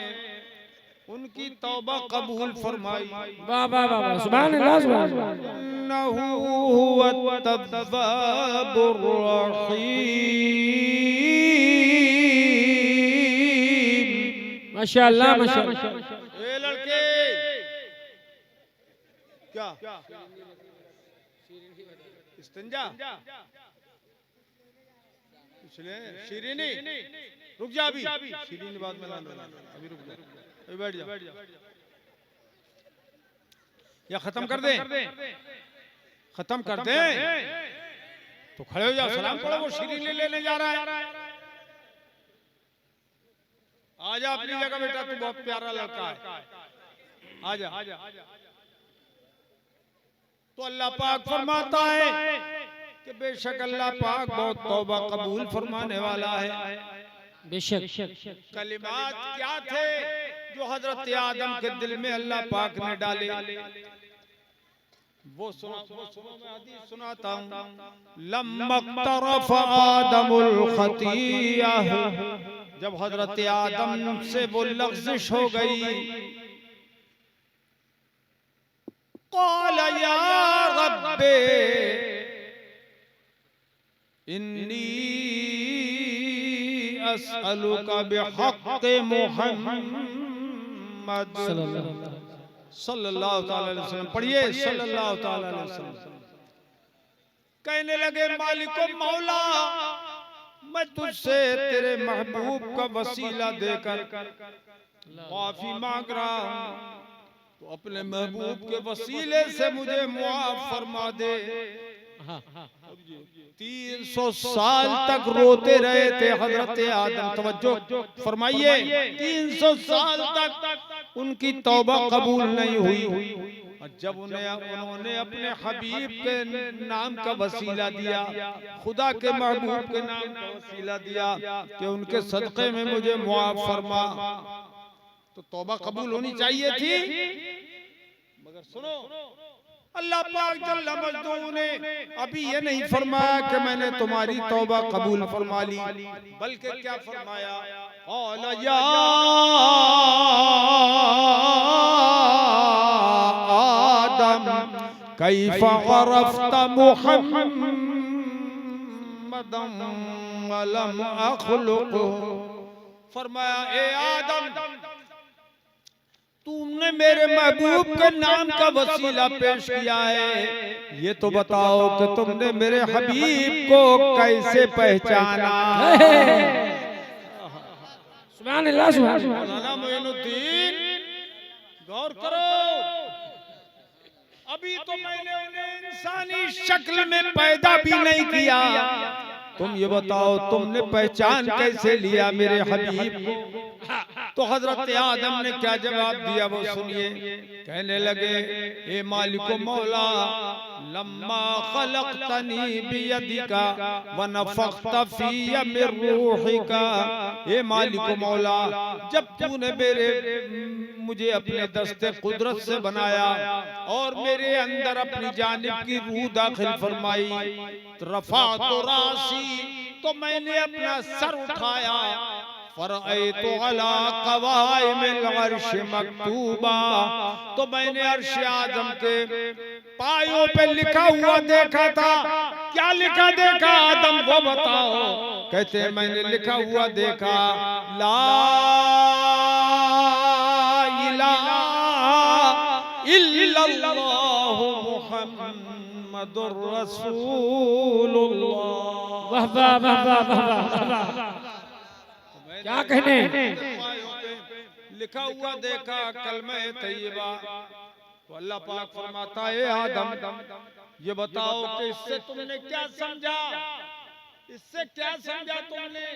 उनकी तौबा कबूल फरमाई। वाह वाह वाह, सुभान अल्लाह सुभान अल्लाह। इन्नहु हुवत तव्वाबुर रहीम। माशाअल्लाह माशाअल्लाह। ए लड़के क्या इस्तिंजा शीरीनी, रुक जा अभी, शीरीनी बाद में लाना, अभी रुक जा, अभी बैठ जा, या खत्म कर दे, खत्म कर दे तो खड़े हो जाओ, सलाम पढ़ो। वो शीरीनी लेने जा रहा है। आजा अपनी जगह बेटा, तू बहुत प्यारा लड़का है, आजा। तो अल्लाह पाक फरमाता है कि बेशक अल्लाह पाक बहुत तौबा कबूल फरमाने वाला है। बेशक। कलिमात क्या थे जो हजरत आदम के दिल में अल्लाह पाक ने डाले? वो सुनो, मैं हदीस सुनाता हूँ। लम्मक्तरफ आदमुल खतिया, जब हजरत आदम से वो लग़्ज़िश हो गई। क़ाल या रब्बे इन्नी अस्अलुका बिहक़्क़ि मुहम्मद सल्लल्लाहु अलैहि वसल्लम। पढ़िए सल्लल्लाहु अलैहि वसल्लम। कहने लगे मालिको मौला, मैं तुझसे तेरे महबूब का वसीला देकर माफी मांग रहा हूँ, तो अपने महबूब के वसीले से मुझे मुआफ फरमा दे। 300 साल तक रोते रहे थे हजरत आदम, तवज्जो फरमाइए। 300 साल तक उनकी तौबा कबूल नहीं हुई। और जब उन्होंने अपने हबीब के नाम का वसीला दिया, खुदा के महबूब के नाम का वसीला दिया कि उनके सदक़े में मुझे मुआफ फरमा, तो तौबा कबूल होनी चाहिए थी। मगर सुनो, अल्लाह पाक जल्ला मजदूर ने अभी ये नहीं फरमाया कि मैंने तुम्हारी तौबा कबूल फरमा ली, बल्कि क्या फरमाया? क़ाल या आदम कैफ़ अरफ़्त मुहम्मदन व लम अख़्लुक़हु। फरमाया ए आदम, तुमने मेरे महबूब के नाम का वसीला पेश किया है, ये तो बताओ कि तुमने मेरे हबीब को कैसे पहचाना? सुभान अल्लाह सुभान अल्लाह। मौलाना मोइनुद्दीन गौर करो, अभी तो मैंने उन्हें इंसानी शक्ल में पैदा भी नहीं किया, तुम ये बताओ तुमने पहचान कैसे लिया मेरे हबीब को? तो हजरत आदम ने क्या जवाब दिया वो सुनिए। कहने लगे, ए मालिक मौला, लम्मा खलक़तनी बियदिका व नफ़ख़्त फ़ीय मिन रूहिका। ए मालिक मौला, जब तूने मुझे अपने दस्ते कुदरत से बनाया और मेरे अंदर अपनी जानिब की रूह दाखिल फरमाई, रफ़अतु रासी, तो मैंने अपना सर उठाया, फ़रअयतु अला क़वाइमिल अर्श मक्तूबा, तो मैंने अर्श आज़म के पायों पे लिखा हुआ देखा था। क्या लिखा देखा आदम, वो बताओ। कहते हैं मैंने लिखा हुआ देखा, ला इलाहा इल्लल्लाहु मुहम्मदुर रसूलुल्लाह। वाह वाह वाह वाह वाह, क्या कहने। लिखा हुआ देखा कलमा तैयबा। तो अल्लाह पाक फरमाता है, आदम ये बताओ कि इससे तुमने क्या समझा, इससे क्या समझा तुमने।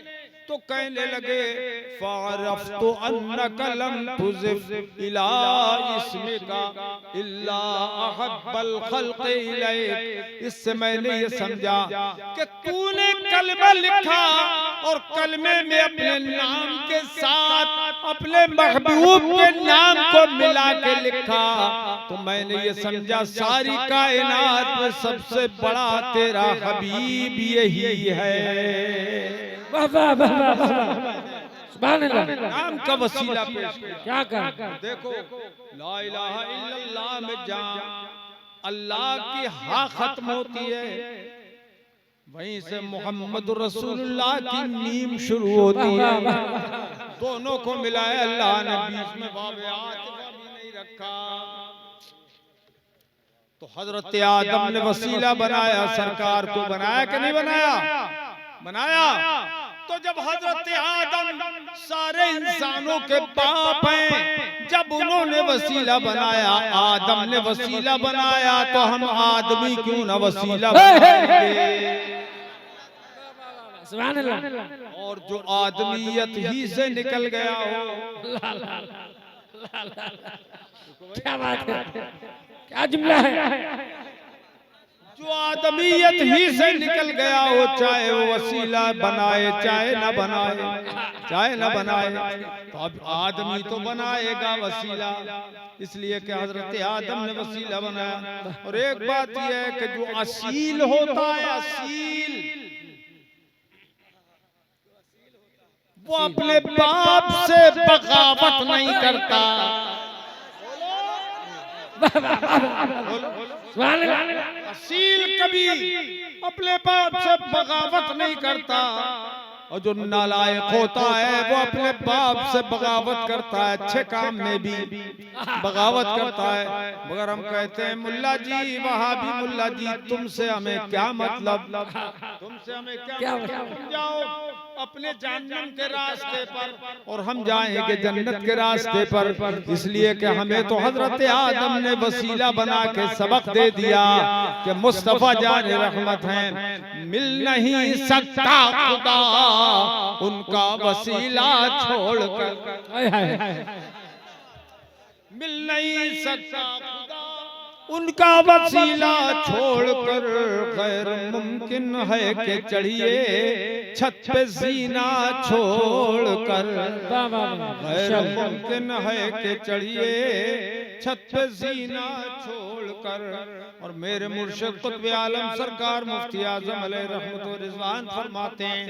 तो कहने लगे, फ़अरफ़्तु अन्नका लम तुज़िफ़ इला इस्मिका इल्ला अहब्बल ख़ल्क़ि इलैक। इससे मैंने ये समझा कि तूने कलमा लिखा और कलमे में अपने नाम के साथ अपने महबूब के नाम को मिला के लिखा। तो मैंने ये समझा सारी कायनात में सबसे बड़ा तेरा हबीब यही है। वाह वाह वाह वाह, सुभान अल्लाह। नाम का वसीला पेश किया। क्या कहा। देखो, ला इलाहा इल्लल्लाह में जहाँ अल्लाह की हा खत्म होती है, वहीं से मोहम्मद रसूलुल्लाह की मीम शुरू होती है। दोनों को मिलाया अल्लाह ने, बीच में बाबे आतिफा भी नहीं रखा। तो हजरत आदम ने वसीला बनाया, सरकार को बनाया कि नहीं बनाया, बनाया। तो जब हजरत आदम सारे इंसानों के बाप हैं, जब उन्होंने वसीला बनाया, आदम ने वसीला बनाया, तो हम आदमी क्यों ना वसीला बनाएंगे। सुभान अल्लाह। और जो आदमियत ही से निकल गया हो, क्या बात है, क्या जुमला है। जो आदमियत ही से निकल गया हो, चाहे वो वसीला बनाए चाहे ना बनाए, चाहे ना बनाए, तो अब आदमी तो बनाएगा वसीला। इसलिए कि हजरत आदम ने वसीला बनाया। और एक बात यह है कि जो असील होता है, असील, वो अपने बाप से बगावत नहीं करता। असील कभी अपने बाप से बगावत नहीं करता। और जो नालायक होता है वो अपने बाप से बगावत करता है, अच्छे काम में भी बगावत करता है। मगर हम कहते हैं मुल्ला जी, वहाँ भी मुल्ला जी, तुमसे हमें क्या मतलब, तुमसे हमें क्या मतलब। तुम जाओ अपने जन्नत के रास्ते पर और हम जाएंगे जन्नत के रास्ते पर। इसलिए कि हमें तो हजरत आदम ने वसीला बना के सबक दे दिया कि मुस्तफा जान रहमत हैं, मिल नहीं सकता खुदा उनका वसीला छोड़कर, मिल नहीं सकता खुदा उनका वसीला छोड़कर। गैर मुमकिन है कि चढ़िए छत पे सीना छोड़कर, गैर मुमकिन है कि चढ़िए छत पे सीना छोड़कर। और मेरे मुर्शिद कुतुब आलम सरकार मुफ्ती आजम अलैहि रहमत व रिज़वान फरमाते हैं,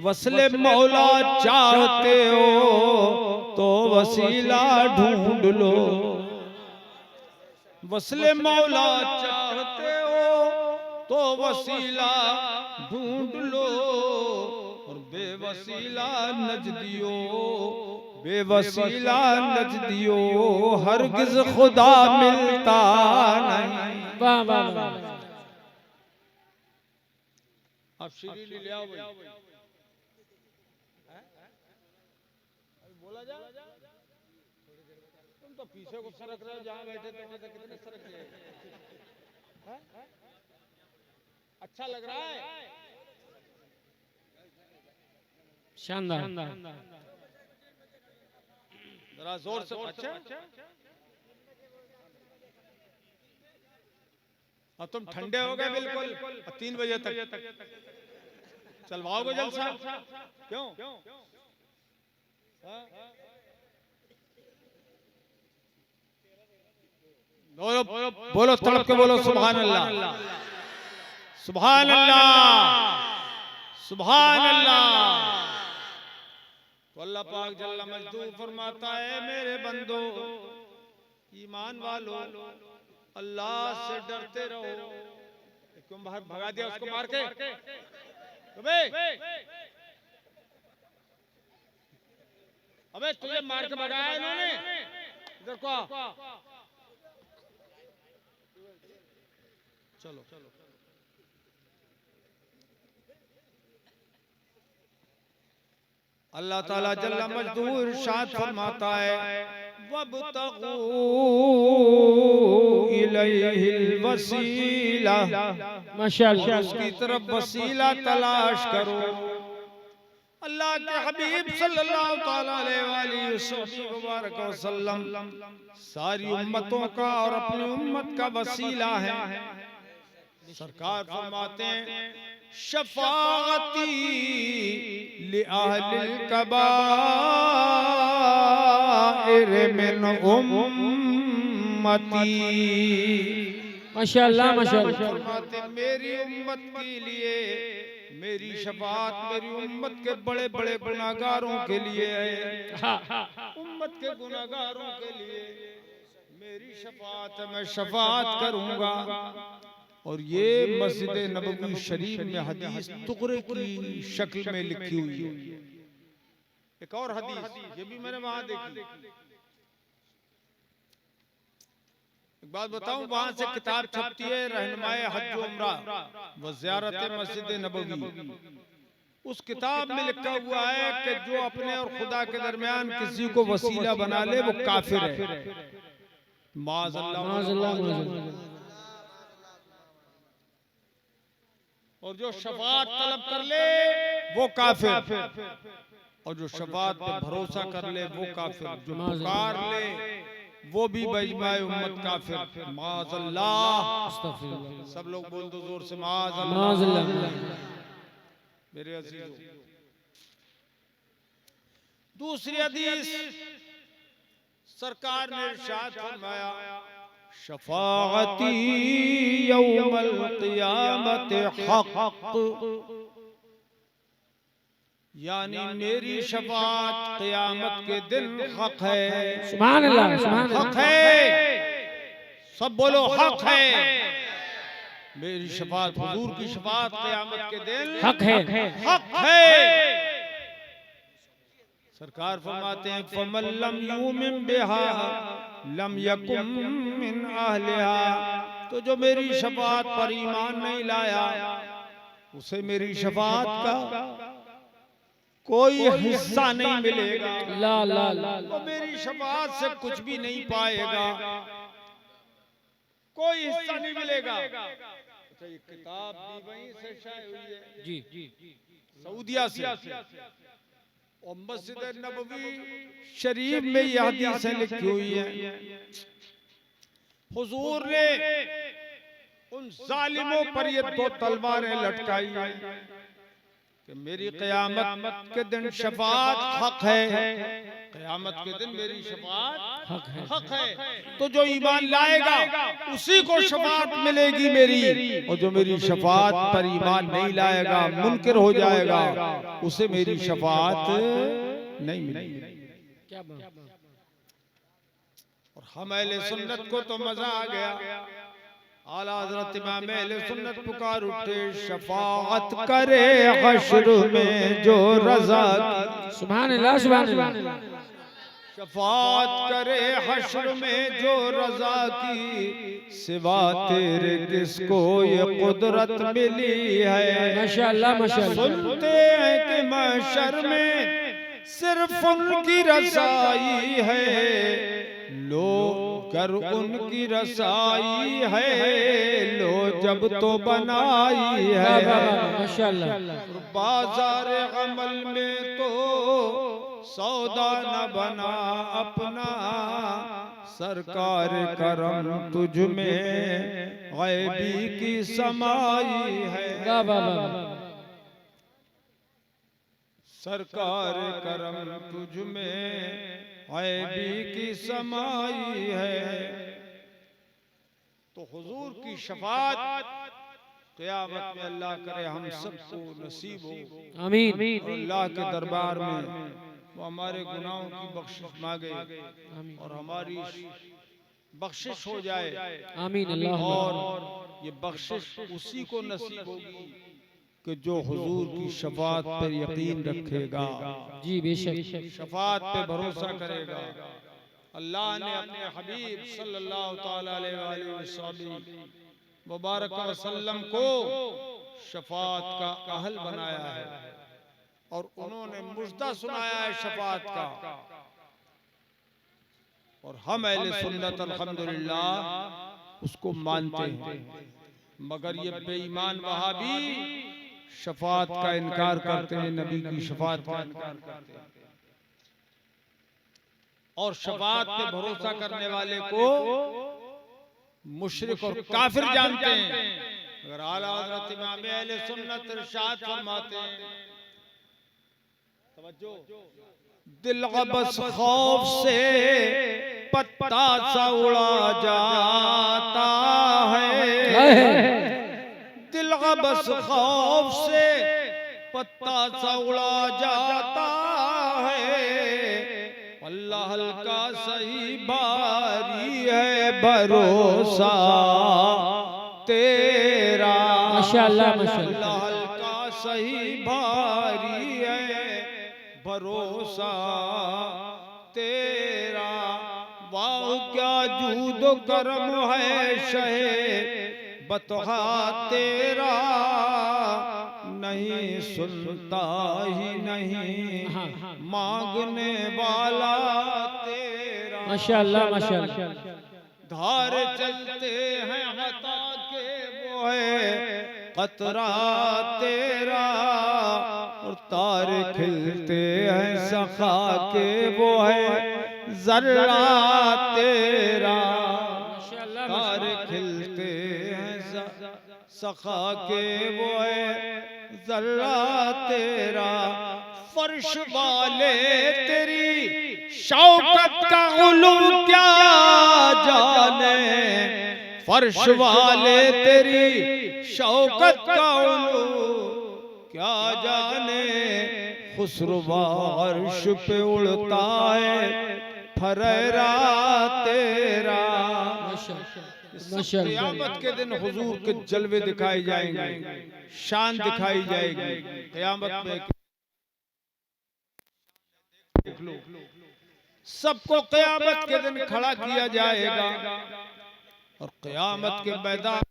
वसले मौला चाहते हो तो वसीला ढूंढ लो, वसले मौला चाहते हो तो वसीला ढूंढ लो। और बेवसीला नजदियो, बेवसीला नजदियो, हरगिज खुदा मिलता नहीं। वाह वाह वाह। आप शीरी ले आओ भाई, बोला जा। तुम तो पीछे को सरक रहे हो, जहाँ बैठे थे वहां से कितने सरक गए। अच्छा लग रहा है, शानदार। जरा जोर से। अच्छा अब तुम ठंडे हो गए बिल्कुल। 3 बजे तक चलवाओगे जलसा? क्यों? हाँ? बोलो तड़प के बोलो सुभान अल्लाह, सुभान अल्लाह, सुभान अल्लाह। तो अल्लाह पाक जल्ला मजदूर फरमाता है मेरे बंदो, ईमान वालो, अल्लाह से डरते रहो। क्यों बाहर भगा दिया उसको मार के? अबे तुझे मार के भगाया इन्होंने, इधर को आ। चलो अल्लाह ताला जल्ला मजदूर इरशाद फरमाता है वब्तगू इलैहिल वसीला, माशाअल्लाह, उसकी तरफ वसीला तलाश करो। अल्लाह के हबीब सल्लल्लाहु ताला अलैहि वसल्लम सारी उम्मतों का और अपनी उम्मत का वसीला है। सरकार फरमाते हैं शफाअती लिअहलिल कबाइर मिन उम्मती। माशाअल्लाह, माशाअल्लाह। फरमाते मेरी उम्मत के लिए मेरी शफाअत मेरी उम्मत के बड़े बड़े गुनाहगारों के लिए है। उम्मत के गुनाहगारों के लिए मेरी शफाअत है, मैं शफाअत करूंगा। और ये मस्जिद नबवी शरीफ में हदीस तुकरे की शक्ल में लिखी हुई है। एक और हदीस ये भी मैंने वहां देखी। एक बात बताऊं, वहां से किताब छपती है रहनुमाए हज व उम्रा व ज़ियारत मस्जिद नबवी। उस किताब में लिखा हुआ है कि जो अपने और खुदा के दरमियान किसी को वसीला बना ले वो काफिर है। माज़अल्लाह, माज़अल्लाह। और जो शफाअत तलब कर ले वो काफिर, और जो शफाअत पे भरोसा कर ले वो काफिर, जो पुकार ले वो भी बइजमाए उम्मत काफिर। माज़अल्लाह, सब लोग बोल दो जोर से माज़अल्लाह। मेरे अजीजों, दूसरी हदीस सरकार ने इरशाद फरमाया शफाअती यौमल क़ियामत हक़, यानी मेरी शफाअत क़यामत के दिन हक है। सुभान अल्लाह, सुभान हक है, सब बोलो हक है। मेरी शफाअत हुजूर की शफाअत क़यामत के दिन हक है, हक है। सरकार फरमाते हैं फमन लम युमिन बिहा लम यकुम मिन अहलिहा, तो जो मेरी शफाअत पर ईमान नहीं लाया उसे मेरी शफाअत का कोई हिस्सा नहीं मिलेगा। ला ला ला, वो मेरी शफाअत से कुछ भी नहीं पाएगा, कोई हिस्सा नहीं मिलेगा। अच्छा, ये किताब भी वहीं से शाये हुई है जी, सऊदिया से, और मस्जिद नबवी शरीफ में यह हदीसें लिखी हुई है। हुजूर ने उन जालिमों पर ये 2 तलवारें लटकाई हैं कि मेरी क़यामत के दिन शफाअत हक है, क़यामत के दिन मेरी शफाअत हक है। तो जो ईमान लाएगा उसी को शफाअत मिलेगी मेरी, और जो मेरी शफाअत पर ईमान नहीं लाएगा मुनकिर हो जाएगा उसे मेरी शफाअत नहीं मिलेगी। क्या बात। और हम अहले सुन्नत को तो मजा आ गया। आला हज़रत इमाम अहले सुन्नत पुकार उठे शफाअत करे हश्र में जो रज़ा की। सुभान अल्लाह, सुभान अल्लाह। शफाअत करे हश्र में जो रज़ा की, सिवा तेरे किसको ये कुदरत मिली है। माशाअल्लाह, माशाअल्लाह। सुनते हैं कि महशर में सिर्फ उनकी रसाई है, लो कर उनकी रसाई है, लो जब तो बनाई है। माशाअल्लाह। बाजार अमल में तो सौदा न बना अपना, सरकार करम तुझ में गैबी की समाई है। वाह वाह वाह। सरकार करम तुझ में गैबी की समाई है। तो हुजूर की शफाअत क़यामत में अल्लाह करे हम सबको नसीब हो। आमीन। और अल्लाह के दरबार में वो हमारे गुनाहों की बख्शिश मांगे और हमारी बख्शिश हो जाए। आमीन अल्लाह। और ये बख्शिश उसी को नसीब होगी कि जो हुजूर की शफाअत पर यकीन रखेगा, जी बेशक, शफाअत पे भरोसा करेगा। अल्लाह ने अपने हबीब सल्लल्लाहु ताला अलैहि वसल्लम मुबारक वसल्लम को शफाअत का अहल बनाया है और उन्होंने मुजदा सुनाया है शफाअत का। और हम अहले सुन्नत अल्हम्दुलिल्लाह उसको मानते हैं, मगर ये बेईमान वहाबी शफाअत का इनकार करते हैं, नबी की शफाअत का इनकार करते हैं। और शफाअत पे भरोसा करने वाले को मुशरिक और काफिर जानते हैं। अगर आला हज़रत इमाम अहले सुन्नत इरशाद फरमाते हैं, तवज्जो, दिल बस खौफ से पत्ता सा उड़ा जाता है, दिल बस खौफ से पत्ता सा उड़ा जाता है। अल्लाह हल्का सही भारी है भरोसा तेरा। माशाअल्लाह माशाअल्लाह। अल्लाह हल्का सही भारी है भरोसा तेरा। वाह क्या जूदो करम है शहे बतहा तेरा, नहीं सुनता ही नहीं मांगने वाला तेरा। माशाअल्लाह माशाअल्लाह। धार चलते हैं हता के वो है कतरा तेरा, और तारे खिलते हैं सखा के वो है जर्रा तेरा। तारे खिलते हैं सखा के वो है जर्रा तेरा। फर्श वाले तेरी शौकत का उलू क्या जाने, फर्श वाले तेरी शौकत का उलू क्या जाने। खुसरवा अर्श पे उड़ता है फरेरा तेरा। क़यामत के दिन हुजूर के जलवे दिखाए जाएंगे, शान दिखाई जाएगी। क़यामत में सबको क़यामत के दिन खड़ा किया जाएगा और क़यामत के मैदान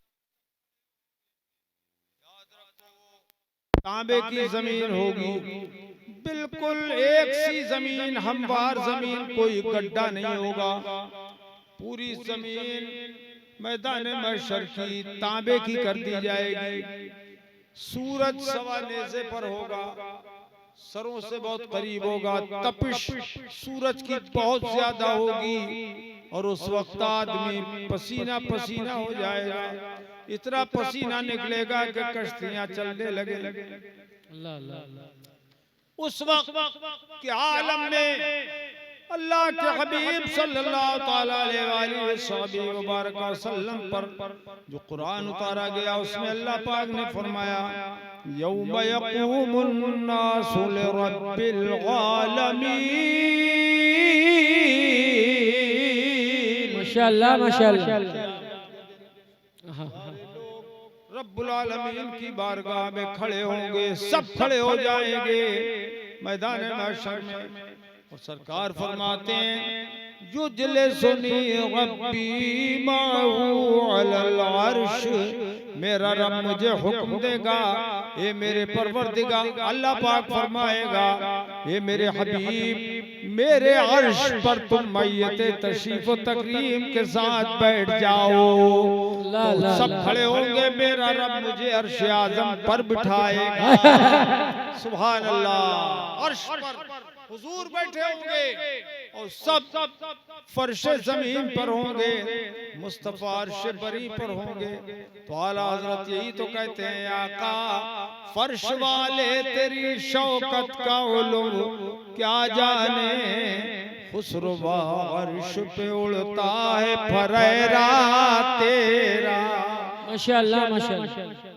तांबे की जमीन होगी, बिल्कुल एक सी जमीन, हमवार जमीन, कोई गड्ढा नहीं होगा। पूरी जमीन मैदान महशर की तांबे की कर दी जाएगी। सूरज सवा नेज़े पर होगा, सरों से बहुत करीब होगा। तपिश सूरज की बहुत ज्यादा होगी और उस वक्त आदमी पसीना पसीना हो जाएगा। इतना पसीना निकलेगा कि कश्तियां चलने लगे। उस वक्त के आलम में अल्लाह के हबीब सल्लल्लाहु ताला अलैहि वसल्लम पर जो कुरान उतारा गया उसमें अल्लाह पाक ने फरमाया, यौम यक़ूमुन नासु लिरब्बिल आलमीन। माशाअल्लाह माशाअल्लाह। रब्बुल आलमीन की बारगाह में खड़े होंगे, सब खड़े हो जाएंगे मैदान महशर में। और सरकार फरमाते हैं, युजले सुनी रब्बी माहू अलल अर्श, मेरा रब मुझे हुक्म देगा, ये मेरे परवरदिगार अल्लाह पाक फरमाएगा, ये मेरे हबीब मेरे अर्श पर तुम मैयत तशरीफ व तकरीम के साथ बैठ जाओ। तो सब खड़े होंगे, मेरा रब मुझे अर्श आज़म पर बिठाएगा। सुभान अल्लाह। अर्श पर हुजूर बैठे होंगे और सब फर्श जमीन पर होंगे, मुस्तफा अर्श बरी पर होंगे। तो आला हजरत यही तो कहते हैं आका फर्श वाले तेरी शौकत का उलूम क्या जाने, खुसरवा अर्श पे उड़ता है फरेरा तेरा। माशाअल्लाह माशाअल्लाह।